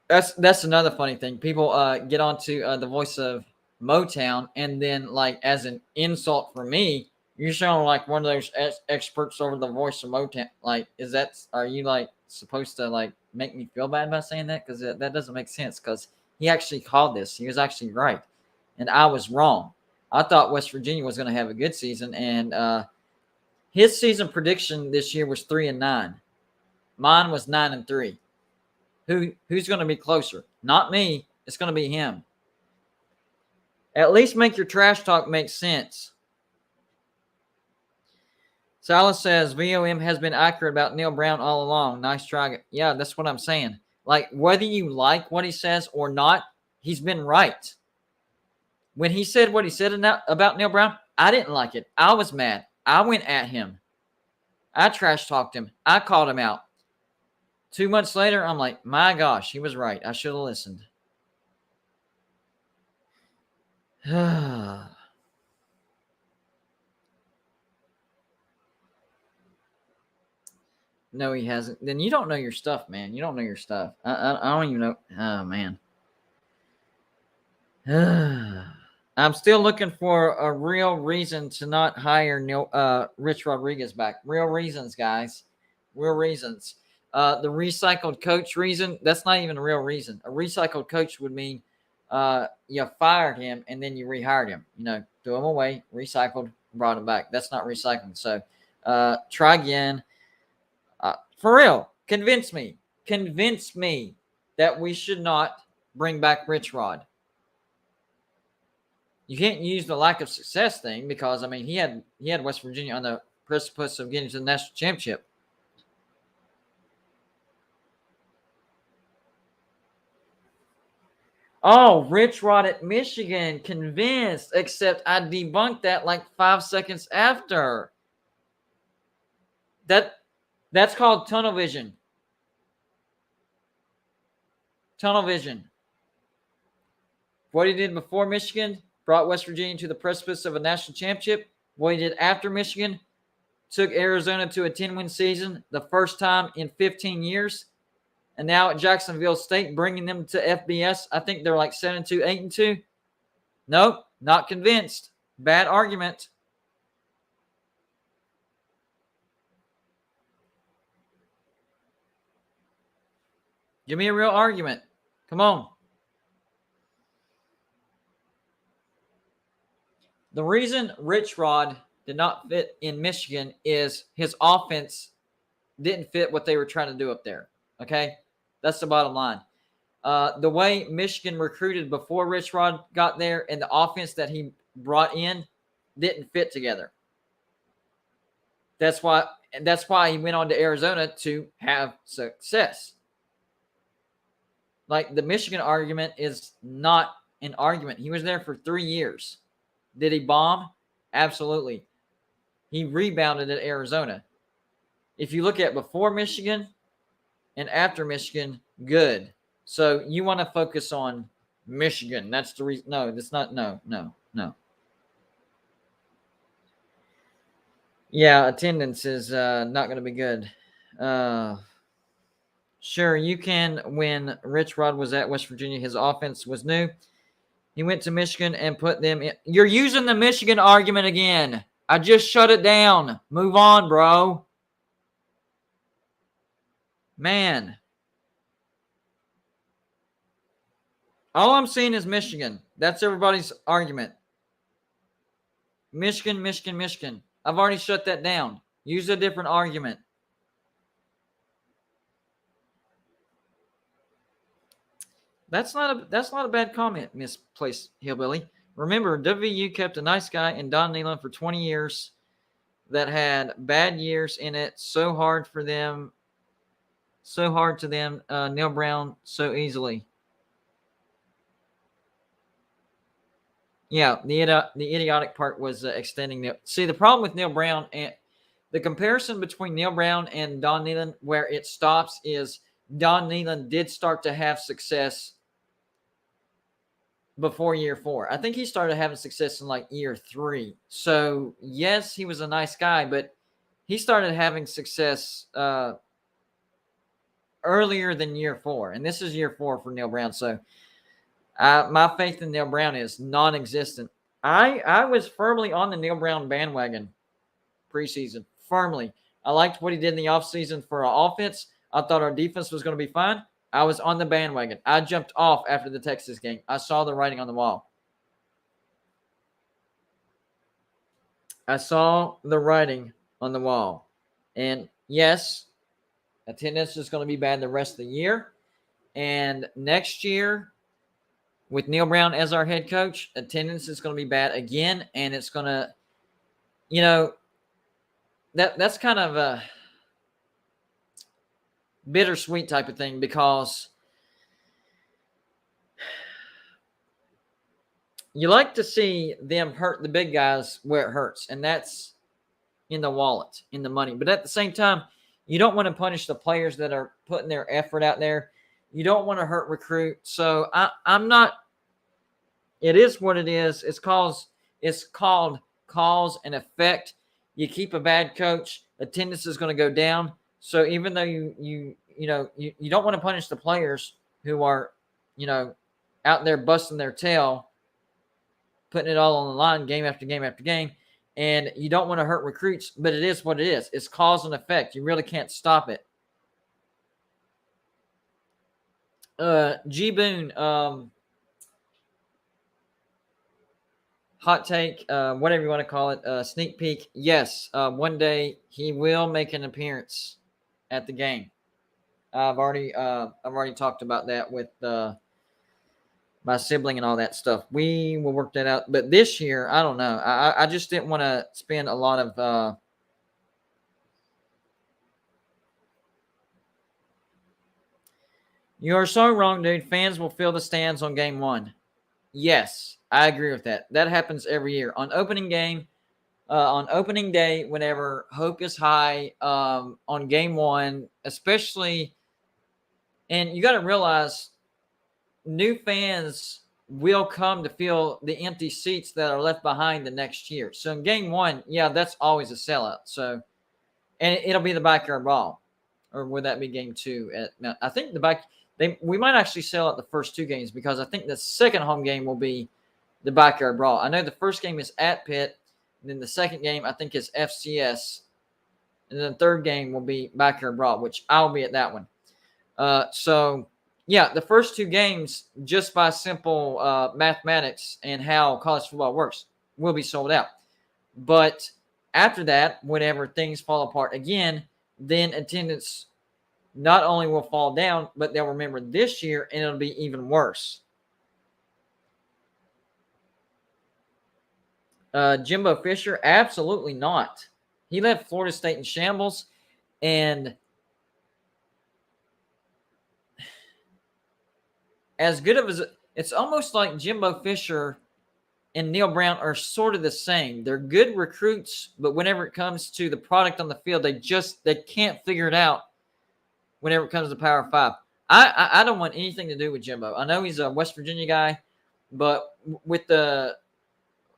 that's another funny thing. People get onto the Voice of Motown, and then like as an insult for me, you sound like one of those experts over the Voice of Motown. Like, are you like supposed to like make me feel bad by saying that? Because that doesn't make sense. Because he actually called this. He was actually right, and I was wrong. I thought West Virginia was going to have a good season, and his season prediction this year was 3-9. Mine was 9-3. Who's going to be closer? Not me. It's going to be him. At least make your trash talk make sense. Silas says, VOM has been accurate about Neal Brown all along. Nice try. Yeah, that's what I'm saying. Like, whether you like what he says or not, he's been right. When he said what he said about Neal Brown, I didn't like it. I was mad. I went at him. I trash talked him. I called him out. 2 months later, I'm like, my gosh, he was right. I should have listened. No, he hasn't. Then you don't know your stuff, man. You don't know your stuff. I don't even know. Oh, man. I'm still looking for a real reason to not hire Rich Rodriguez back. Real reasons, guys. Real reasons. The recycled coach reason, that's not even a real reason. A recycled coach would mean you fired him and then you rehired him. You know, threw him away, recycled, brought him back. That's not recycling. So try again. For real, convince me that we should not bring back Rich Rod. You can't use the lack of success thing because, I mean, he had West Virginia on the precipice of getting to the national championship. Oh, Rich Rod at Michigan, convinced, except I debunked that like 5 seconds after. That's called tunnel vision. Tunnel vision. What he did before Michigan brought West Virginia to the precipice of a national championship. What he did after Michigan took Arizona to a 10-win season, the first time in 15 years. And now at Jacksonville State, bringing them to FBS. I think they're like 7-2, 8-2. Nope, not convinced. Bad argument. Give me a real argument. Come on. The reason Rich Rod did not fit in Michigan is his offense didn't fit what they were trying to do up there. Okay? That's the bottom line. The way Michigan recruited before Rich Rod got there and the offense that he brought in didn't fit together. That's why he went on to Arizona to have success. Like, the Michigan argument is not an argument. He was there for 3 years. Did he bomb? Absolutely. He rebounded at Arizona. If you look at before Michigan and after Michigan, good. So you want to focus on Michigan. That's the reason. No, that's not. No. Yeah, attendance is not going to be good. Sure, you can. When Rich Rod was at West Virginia, his offense was new. He went to Michigan and put them in. You're using the Michigan argument again. I just shut it down. Move on, bro. Man. All I'm seeing is Michigan. That's everybody's argument. Michigan. I've already shut that down. Use a different argument. That's not a bad comment, Misplaced Hillbilly. Remember, WVU kept a nice guy in Don Nehlen for 20 years that had bad years in it. So hard to them, Neal Brown, so easily. Yeah, the idiotic part was extending Neal. See, the problem with Neal Brown and the comparison between Neal Brown and Don Nehlen, where it stops, is Don Nehlen did start to have success before year 4. I think he started having success in like year 3. So, yes, he was a nice guy, but he started having success earlier than year 4. And this is year 4 for Neal Brown. So, my faith in Neal Brown is non-existent. I was firmly on the Neal Brown bandwagon preseason. Firmly. I liked what he did in the offseason for our offense. I thought our defense was going to be fine. I was on the bandwagon. I jumped off after the Texas game. I saw the writing on the wall. And yes, attendance is going to be bad the rest of the year. And next year, with Neal Brown as our head coach, attendance is going to be bad again. And it's going to, that's kind of a bittersweet type of thing, because you like to see them hurt the big guys where it hurts, and that's in the wallet, in the money. But at the same time, you don't want to punish the players that are putting their effort out there. You don't want to hurt recruits. So I'm not – it is what it is. It's called cause and effect. You keep a bad coach, attendance is going to go down. So even though you don't want to punish the players who are, out there busting their tail, putting it all on the line game after game after game, and you don't want to hurt recruits, but it is what it is. It's cause and effect. You really can't stop it. G Boone, hot take, whatever you want to call it, sneak peek. Yes, one day he will make an appearance at the game. I've already talked about that with my sibling and all that stuff. We will work that out. But this year, I don't know. I just didn't want to spend a lot of you are so wrong, dude. Fans will fill the stands on game 1. Yes, I agree with that. That happens every year. On opening day, whenever hope is high, on game 1, especially, and you got to realize new fans will come to fill the empty seats that are left behind the next year. So in game 1, yeah, that's always a sellout. So, and it'll be the backyard ball, or would that be game 2? I think we might actually sell out the first 2 games, because I think the second home game will be the backyard brawl. I know the first game is at Pitt, and then the second game I think is FCS, and then the third game will be backyard brawl, which I'll be at that one. So yeah, the first 2 games, just by simple mathematics and how college football works, will be sold out. But after that, whenever things fall apart again, then attendance not only will fall down, but they'll remember this year, and it'll be even worse. Jimbo Fisher, absolutely not. He left Florida State in shambles, and as good of as it's almost like Jimbo Fisher and Neal Brown are sort of the same. They're good recruits, but whenever it comes to the product on the field, they can't figure it out whenever it comes to Power 5. I don't want anything to do with Jimbo. I know he's a West Virginia guy, but with the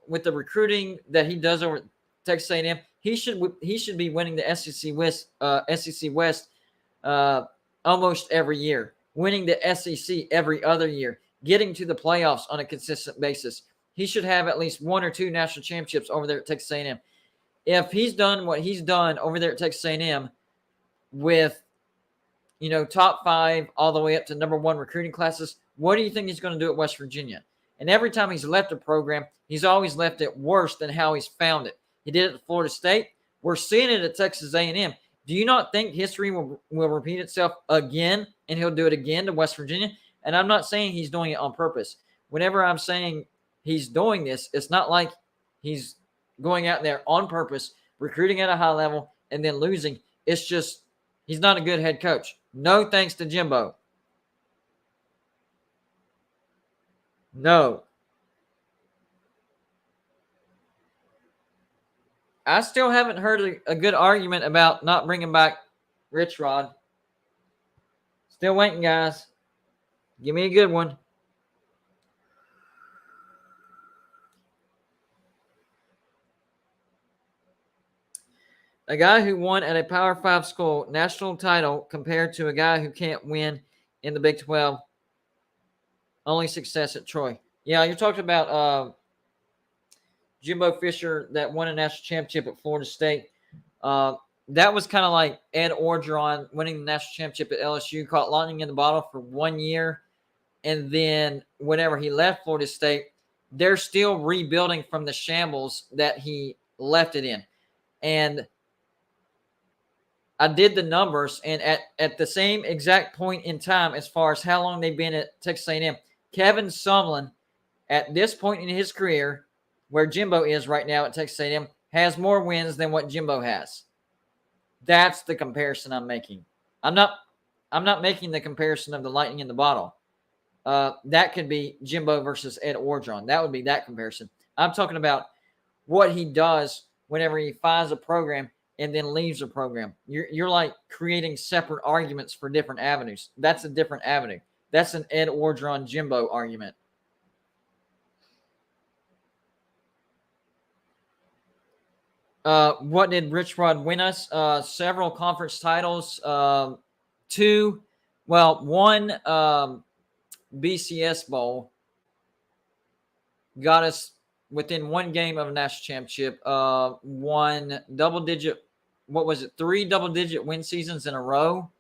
recruiting that he does over at Texas A&M, he should be winning the SEC West almost every year, winning the SEC every other year, getting to the playoffs on a consistent basis. He should have at least 1 or 2 national championships over there at Texas A&M. If he's done what he's done over there at Texas A&M with, top 5 all the way up to number 1 recruiting classes, what do you think he's going to do at West Virginia? And every time he's left a program, he's always left it worse than how he's found it. He did it at Florida State. We're seeing it at Texas A&M. Do you not think history will repeat itself again, and he'll do it again to West Virginia? And I'm not saying he's doing it on purpose. Whenever I'm saying he's doing this, it's not like he's going out there on purpose, recruiting at a high level, and then losing. It's just he's not a good head coach. No thanks to Jimbo. No. I still haven't heard a good argument about not bringing back Rich Rod. Still waiting, guys. Give me a good one. A guy who won at a Power 5 school national title compared to a guy who can't win in the Big 12. Only success at Troy. Yeah, you're talking about Jimbo Fisher that won a national championship at Florida State. That was kind of like Ed Orgeron winning the national championship at LSU, caught lightning in the bottle for 1 year. And then whenever he left Florida State, they're still rebuilding from the shambles that he left it in. And I did the numbers, and at the same exact point in time as far as how long they've been at Texas A&M, Kevin Sumlin, at this point in his career, where Jimbo is right now at Texas A&M, has more wins than what Jimbo has. That's the comparison I'm making. I'm not making the comparison of the lightning in the bottle. That could be Jimbo versus Ed Orgeron. That would be that comparison. I'm talking about what he does whenever he finds a program and then leaves a program. You're like creating separate arguments for different avenues. That's a different avenue. That's an Ed Orgeron Jimbo argument. What did Rich Rod win us? Several conference titles. 2, well, 1 BCS Bowl got us within 1 game of a national championship. 1 double-digit, 3 double-digit win seasons in a row.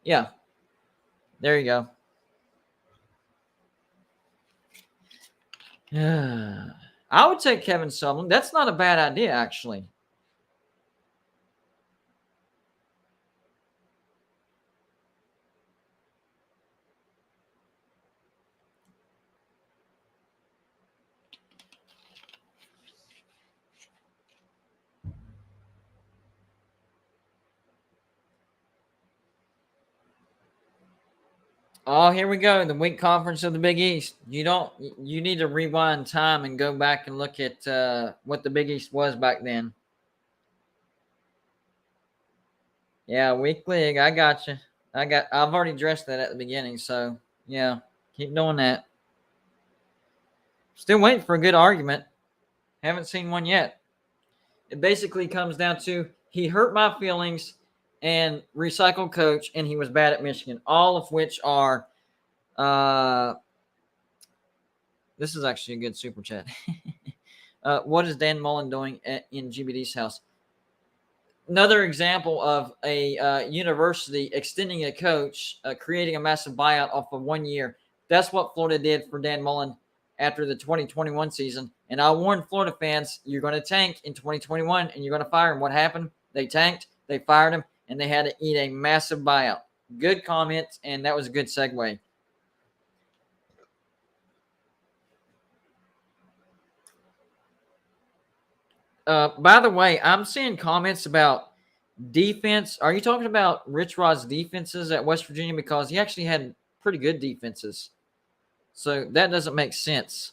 Yeah. There you go. I would take Kevin Sumlin. That's not a bad idea, actually. Oh, here we go. The week conference of the Big East. You need to rewind time and go back and look at what the Big East was back then. Yeah, week league. I got you. I've already addressed that at the beginning. So yeah, keep doing that. Still waiting for a good argument. Haven't seen one yet. It basically comes down to he hurt my feelings and recycled coach, and he was bad at Michigan, all of which are this is actually a good super chat. What is Dan Mullen doing in GBD's house? Another example of a university extending a coach, creating a massive buyout off of 1 year. That's what Florida did for Dan Mullen after the 2021 season. And I warned Florida fans, you're going to tank in 2021 and you're going to fire him. What happened? They tanked, they fired him, and they had to eat a massive buyout. Good comment, and that was a good segue. By the way, I'm seeing comments about defense. Are you talking about Rich Rod's defenses at West Virginia? Because he actually had pretty good defenses. So that doesn't make sense.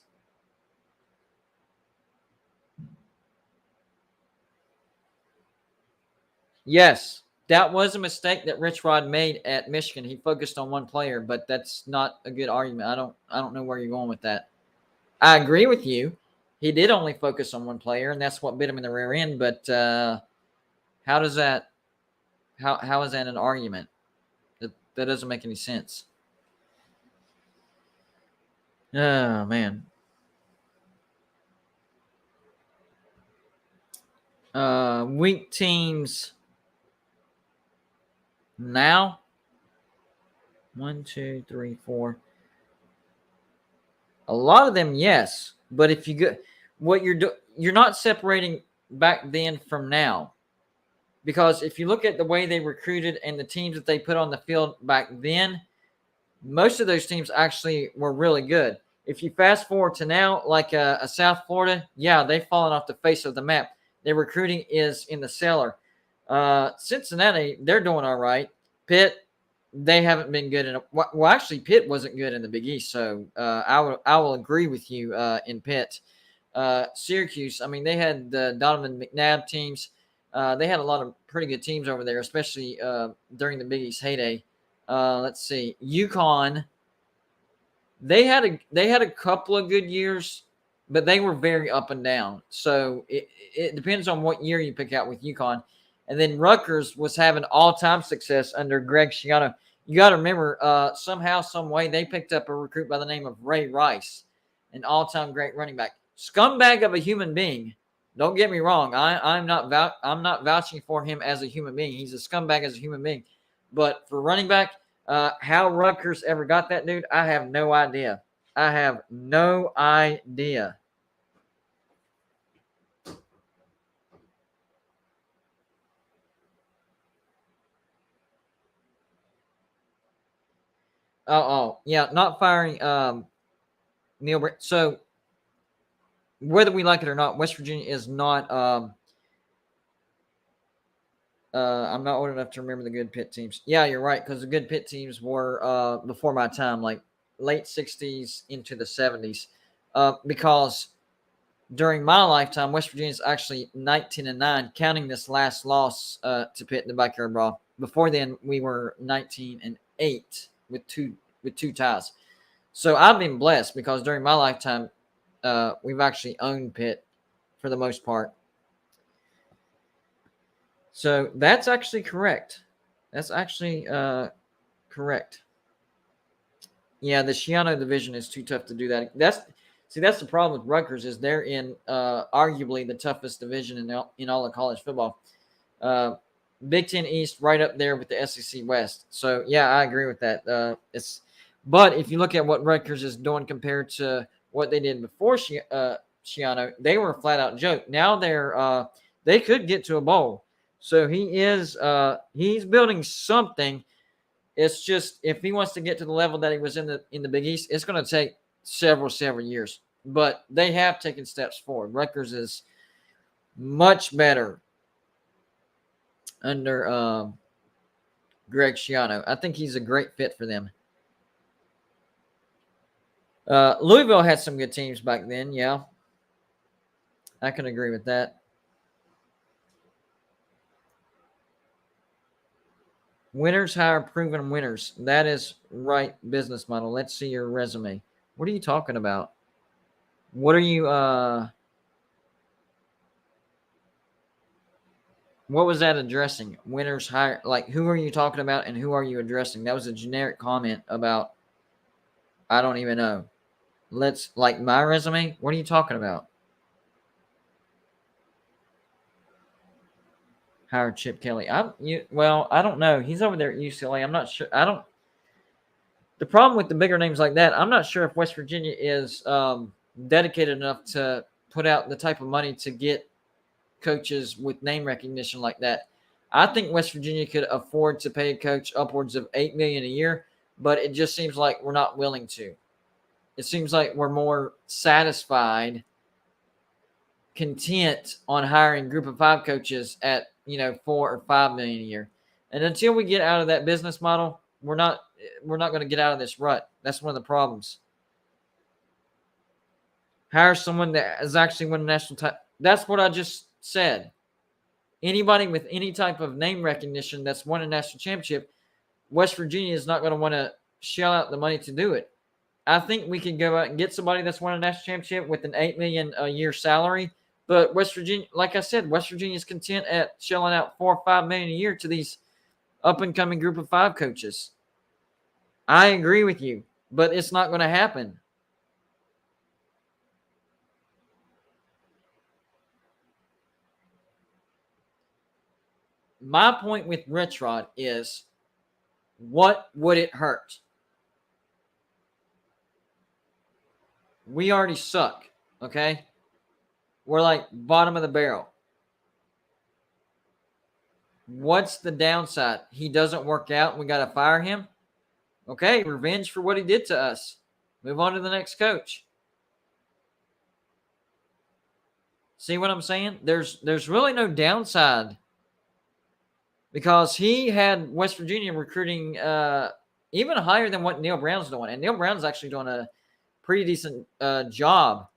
Yes, that was a mistake that Rich Rod made at Michigan. He focused on one player, but that's not a good argument. I don't know where you're going with that. I agree with you. He did only focus on one player, and that's what bit him in the rear end. But how does that? How is that an argument? That doesn't make any sense. Oh man. Weak teams now. 1, 2, 3, 4. A lot of them, yes. But if you go, what you're not separating back then from now. Because if you look at the way they recruited and the teams that they put on the field back then, most of those teams actually were really good. If you fast forward to now, like a South Florida, yeah, they've fallen off the face of the map. Their recruiting is in the cellar. Cincinnati, they're doing all right. Pitt, they haven't been good well, actually, Pitt wasn't good in the Big East, so I will agree with you in Pitt. Syracuse, I mean, they had the Donovan McNabb teams. They had a lot of pretty good teams over there, especially during the Big East heyday. Let's see, UConn. They had a couple of good years, but they were very up and down. So it depends on what year you pick out with UConn. And then Rutgers was having all-time success under Greg Schiano. You got to remember, somehow, some way, they picked up a recruit by the name of Ray Rice, an all-time great running back. Scumbag of a human being. Don't get me wrong. I'm not vouching for him as a human being. He's a scumbag as a human being. But for running back, how Rutgers ever got that dude, I have no idea. I have no idea. Yeah, not firing Neal Brown. So whether we like it or not, West Virginia is not. I'm not old enough to remember the good Pitt teams. Yeah, you're right, because the good Pitt teams were before my time, like late '60s into the '70s. Because during my lifetime, West Virginia is actually 19-9, counting this last loss to Pitt in the backyard brawl. Before then, we were 19-8 with two ties. So I've been blessed because during my lifetime, we've actually owned Pitt for the most part. So that's actually correct. That's actually correct. Yeah, the Schiano division is too tough to do that. That's the problem with Rutgers is they're in arguably the toughest division in all of college football. Big Ten East right up there with the SEC West. So yeah, I agree with that. But if you look at what Rutgers is doing compared to what they did before Schiano, they were a flat out joke. Now they could get to a bowl. So he's building something. It's just if he wants to get to the level that he was in the Big East, it's going to take several years. But they have taken steps forward. Rutgers is much better under Greg Schiano. I think he's a great fit for them. Louisville had some good teams back then. Yeah, I can agree with that. Winners hire proven winners. That is right business model. Let's see your resume. What are you talking about? What are you what was that addressing? Winners hire, like who are you talking about and who are you addressing? That was a generic comment about I don't even know. Let's like my resume. What are you talking about? Hire Chip Kelly. I don't know. He's over there at UCLA. I'm not sure. The problem with the bigger names like that, I'm not sure if West Virginia is dedicated enough to put out the type of money to get coaches with name recognition like that. I think West Virginia could afford to pay a coach upwards of $8 million a year, but it just seems like we're not willing to. It seems like we're more satisfied content on hiring group of 5 coaches at, 4 or 5 million a year. And until we get out of that business model, we're not going to get out of this rut. That's one of the problems. Hire someone that has actually won a national title. That's what I just said. Anybody with any type of name recognition that's won a national championship, West Virginia is not going to want to shell out the money to do it. I think we can go out and get somebody that's won a national championship with an $8 million a year salary. But West Virginia, like I said, West Virginia is content at shelling out $4 or $5 million a year to these up-and-coming group of 5 coaches. I agree with you, but it's not going to happen. My point with Rich Rod is, what would it hurt? We already suck, okay? We're like bottom of the barrel. What's the downside? He doesn't work out and we got to fire him? Okay, revenge for what he did to us. Move on to the next coach. See what I'm saying? There's really no downside, because he had West Virginia recruiting even higher than what Neal Brown's doing. And Neal Brown's actually doing a pretty decent job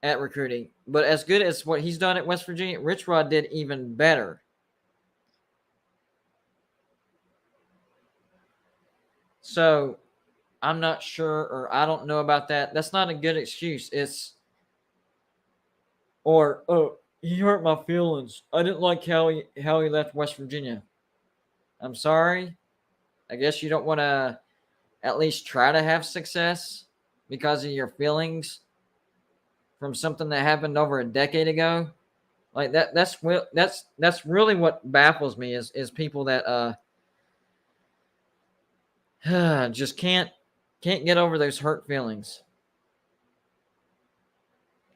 at recruiting. But as good as what he's done at West Virginia, Rich Rod did even better. So I'm not sure, or I don't know about that. That's not a good excuse. He hurt my feelings. I didn't like how he left West Virginia. I'm sorry. I guess you don't want to at least try to have success because of your feelings from something that happened over a decade ago. Like that's really what baffles me is people that just can't get over those hurt feelings.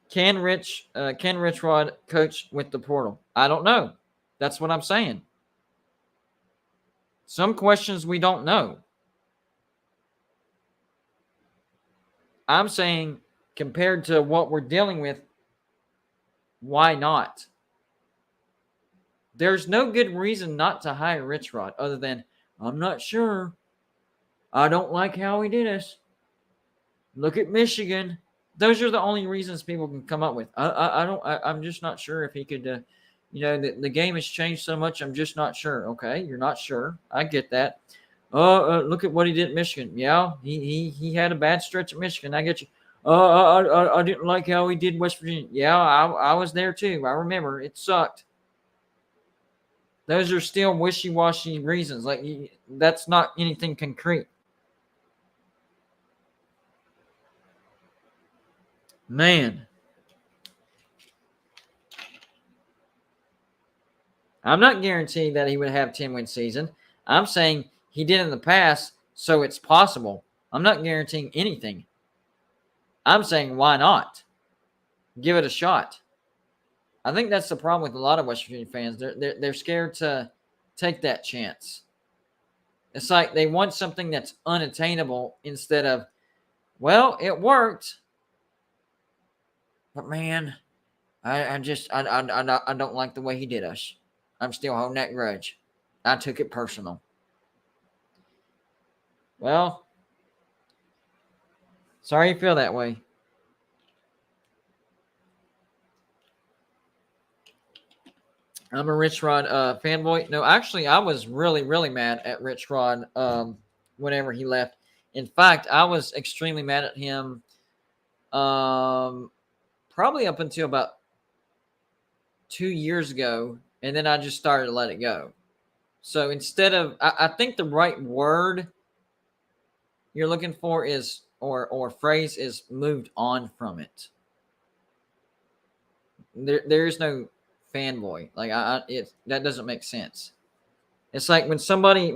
Can Rich Rod coach with the portal? I don't know. That's what I'm saying. Some questions we don't know. I'm saying, compared to what we're dealing with, why not? There's no good reason not to hire Rich Rod other than, I'm not sure. I don't like how he did us. Look at Michigan. Those are the only reasons people can come up with. I'm just not sure if he could, the game has changed so much. I'm just not sure. Okay, you're not sure. I get that. Look at what he did at Michigan. Yeah, he had a bad stretch at Michigan. I get you. I didn't like how he did West Virginia. Yeah, I was there too. I remember. It sucked. Those are still wishy-washy reasons. Like, that's not anything concrete. Man. I'm not guaranteeing that he would have a 10-win season. I'm saying he did in the past, so it's possible. I'm not guaranteeing anything. I'm saying, why not? Give it a shot. I think that's the problem with a lot of West Virginia fans. They're scared to take that chance. It's like they want something that's unattainable instead of, well, it worked. But man, I don't like the way he did us. I'm still holding that grudge. I took it personal. Well, sorry you feel that way. I'm a Rich Rod fanboy. No, actually, I was really, really mad at Rich Rod whenever he left. In fact, I was extremely mad at him probably up until about 2 years ago, and then I just started to let it go. So instead of, I think the right word you're looking for is, or phrase is, moved on from it. There is no fanboy. Like that doesn't make sense. It's like when somebody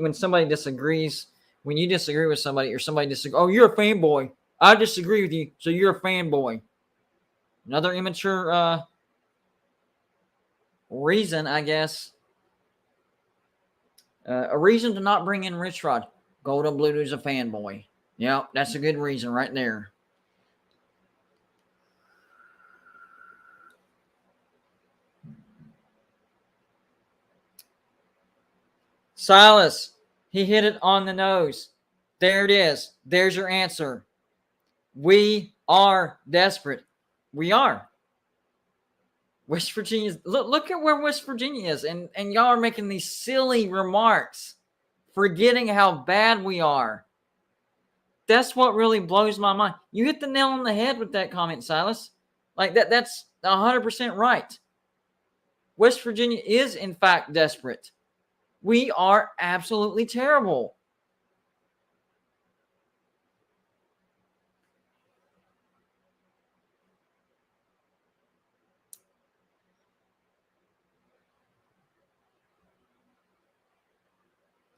disagrees, when you disagree with somebody or somebody disagrees, oh, you're a fanboy. I disagree with you, so you're a fanboy. Another immature reason, I guess. A reason to not bring in Rich Rod. Golden Blue's a fanboy. Yeah, that's a good reason right there. Silas, he hit it on the nose. There it is. There's your answer. We are desperate. We are. West Virginia. Look at where West Virginia is, and y'all are making these silly remarks, forgetting how bad we are. That's what really blows my mind. You hit the nail on the head with that comment, Silas. Like that's 100% right. West Virginia is, in fact, desperate. We are absolutely terrible.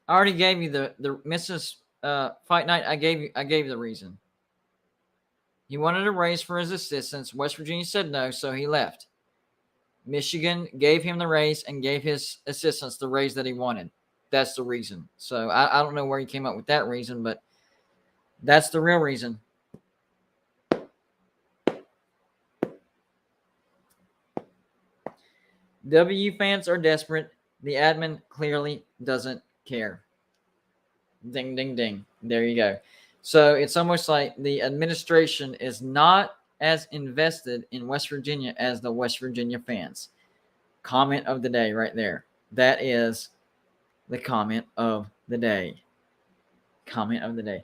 I already gave you the Mrs. Fight Night. I gave you the reason. He wanted a raise for his assistants. West Virginia said no, so he left. Michigan gave him the raise and gave his assistants the raise that he wanted. That's the reason. So I don't know where he came up with that reason, but that's the real reason. W fans are desperate. The admin clearly doesn't care. Ding, ding, ding. There you go. So it's almost like the administration is not as invested in West Virginia as the West Virginia fans. Comment of the day right there. That is the comment of the day. Comment of the day.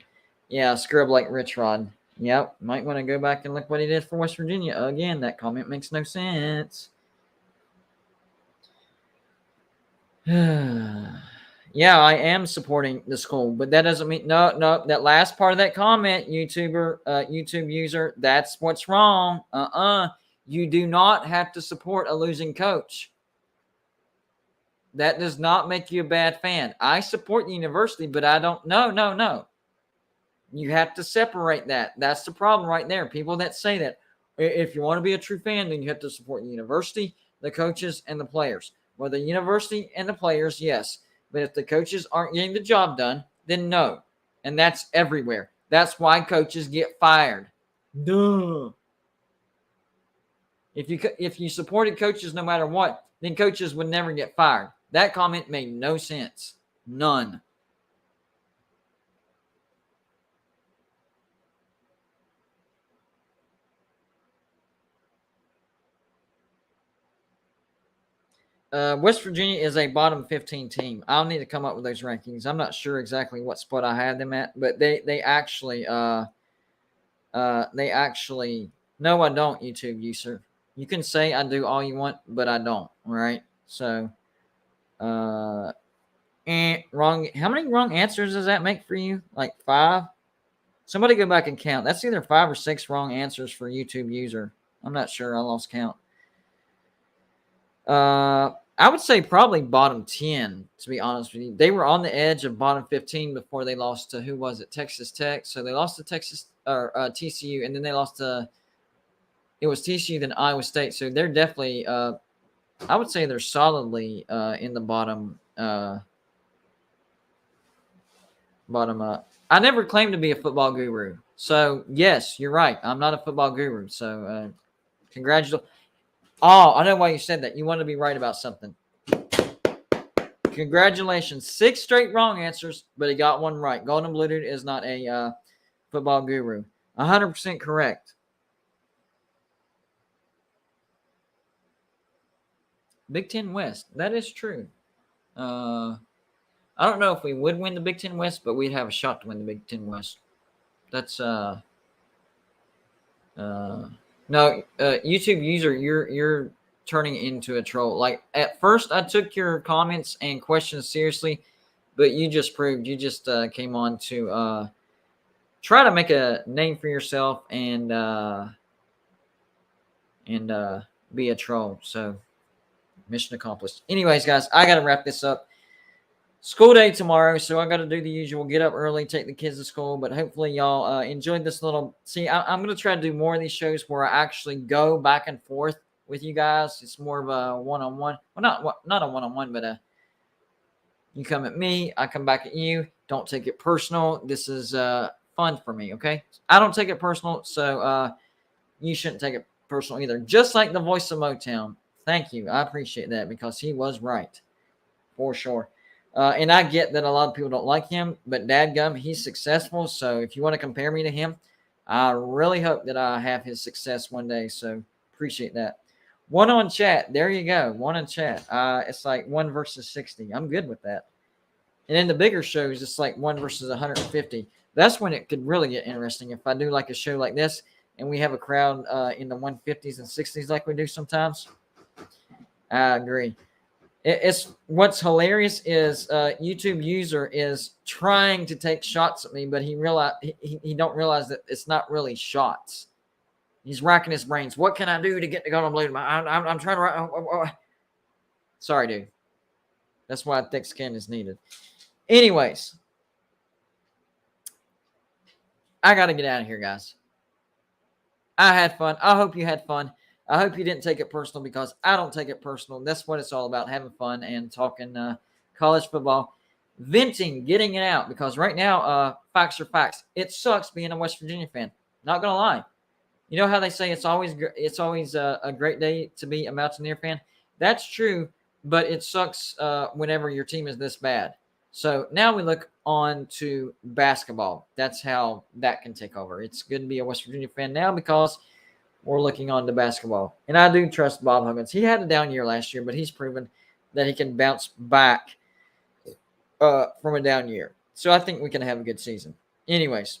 Yeah, scrub like Rich Rod. Yep, might want to go back and look what he did for West Virginia. Again, that comment makes no sense. Yeah, I am supporting the school, but that doesn't mean no. That last part of that comment, YouTube user, that's what's wrong. You do not have to support a losing coach. That does not make you a bad fan. I support the university, but I don't. No. You have to separate that. That's the problem right there. People that say that, if you want to be a true fan, then you have to support the university, the coaches, and the players. Well, the university and the players, yes. But if the coaches aren't getting the job done, then no. And that's everywhere. That's why coaches get fired. Duh. If you supported coaches no matter what, then coaches would never get fired. That comment made no sense. None. West Virginia is a bottom 15 team. I'll need to come up with those rankings. I'm not sure exactly what spot I have them at, but they actually no, I don't, YouTube user. You can say I do all you want, but I don't. All right. So wrong. How many wrong answers does that make for you? Like 5? Somebody go back and count. That's either 5 or 6 wrong answers for YouTube user. I'm not sure. I lost count. I would say probably bottom 10, to be honest with you. They were on the edge of bottom 15 before they lost to, who was it? Texas Tech. So they lost to TCU, and then they lost to, it was TCU, then Iowa State. So they're definitely, I would say they're solidly in the bottom. I never claimed to be a football guru. So, yes, you're right. I'm not a football guru. So, congratulations. Oh, I know why you said that. You want to be right about something. Congratulations. 6 straight wrong answers, but he got one right. Golden Blue Dude is not a football guru. 100% correct. Big Ten West. That is true. I don't know if we would win the Big Ten West, but we'd have a shot to win the Big Ten West. That's no, YouTube user, you're turning into a troll. Like, at first, I took your comments and questions seriously, but you just came on to try to make a name for yourself and be a troll. So, mission accomplished. Anyways, guys, I got to wrap this up. School day tomorrow, so I got to do the usual, get up early, take the kids to school, but hopefully y'all enjoyed this little, I'm going to try to do more of these shows where I actually go back and forth with you guys. It's more of a one-on-one, well, not a one-on-one, but you come at me, I come back at you. Don't take it personal. This is fun for me, okay? I don't take it personal, so you shouldn't take it personal either. Just like the voice of Motown. Thank you. I appreciate that because he was right, for sure. And I get that a lot of people don't like him, but dadgum, he's successful. So if you want to compare me to him, I really hope that I have his success one day. So appreciate that. One on chat. There you go. One on chat. It's like 1 versus 60. I'm good with that. And in the bigger shows, it's like 1 versus 150. That's when it could really get interesting. If I do like a show like this and we have a crowd in the 150s and 60s like we do sometimes, I agree. It's what's hilarious is YouTube user is trying to take shots at me, but he don't realize that it's not really shots. He's racking his brains. What can I do to get the golden blade? I'm trying to. Sorry, dude. That's why thick skin is needed. Anyways, I got to get out of here, guys. I had fun. I hope you had fun. I hope you didn't take it personal because I don't take it personal. That's what it's all about, having fun and talking college football, venting, getting it out. Because right now, facts are facts. It sucks being a West Virginia fan. Not going to lie. You know how they say it's always a great day to be a Mountaineer fan? That's true, but it sucks whenever your team is this bad. So now we look on to basketball. That's how that can take over. It's good to be a West Virginia fan now because we're looking on to basketball. And I do trust Bob Huggins. He had a down year last year, but he's proven that he can bounce back from a down year. So I think we can have a good season. Anyways,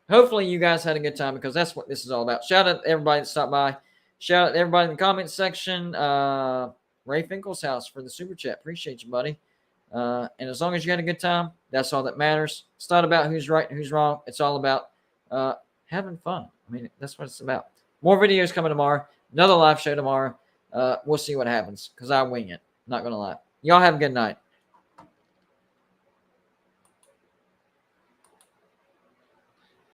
hopefully you guys had a good time because that's what this is all about. Shout out to everybody that stopped by. Shout out to everybody in the comments section. Ray Finkel's house for the super chat. Appreciate you, buddy. And as long as you had a good time, that's all that matters. It's not about who's right and who's wrong. It's all about having fun. I mean, that's what it's about. More videos coming tomorrow. Another live show tomorrow. We'll see what happens because I wing it. Not going to lie. Y'all have a good night.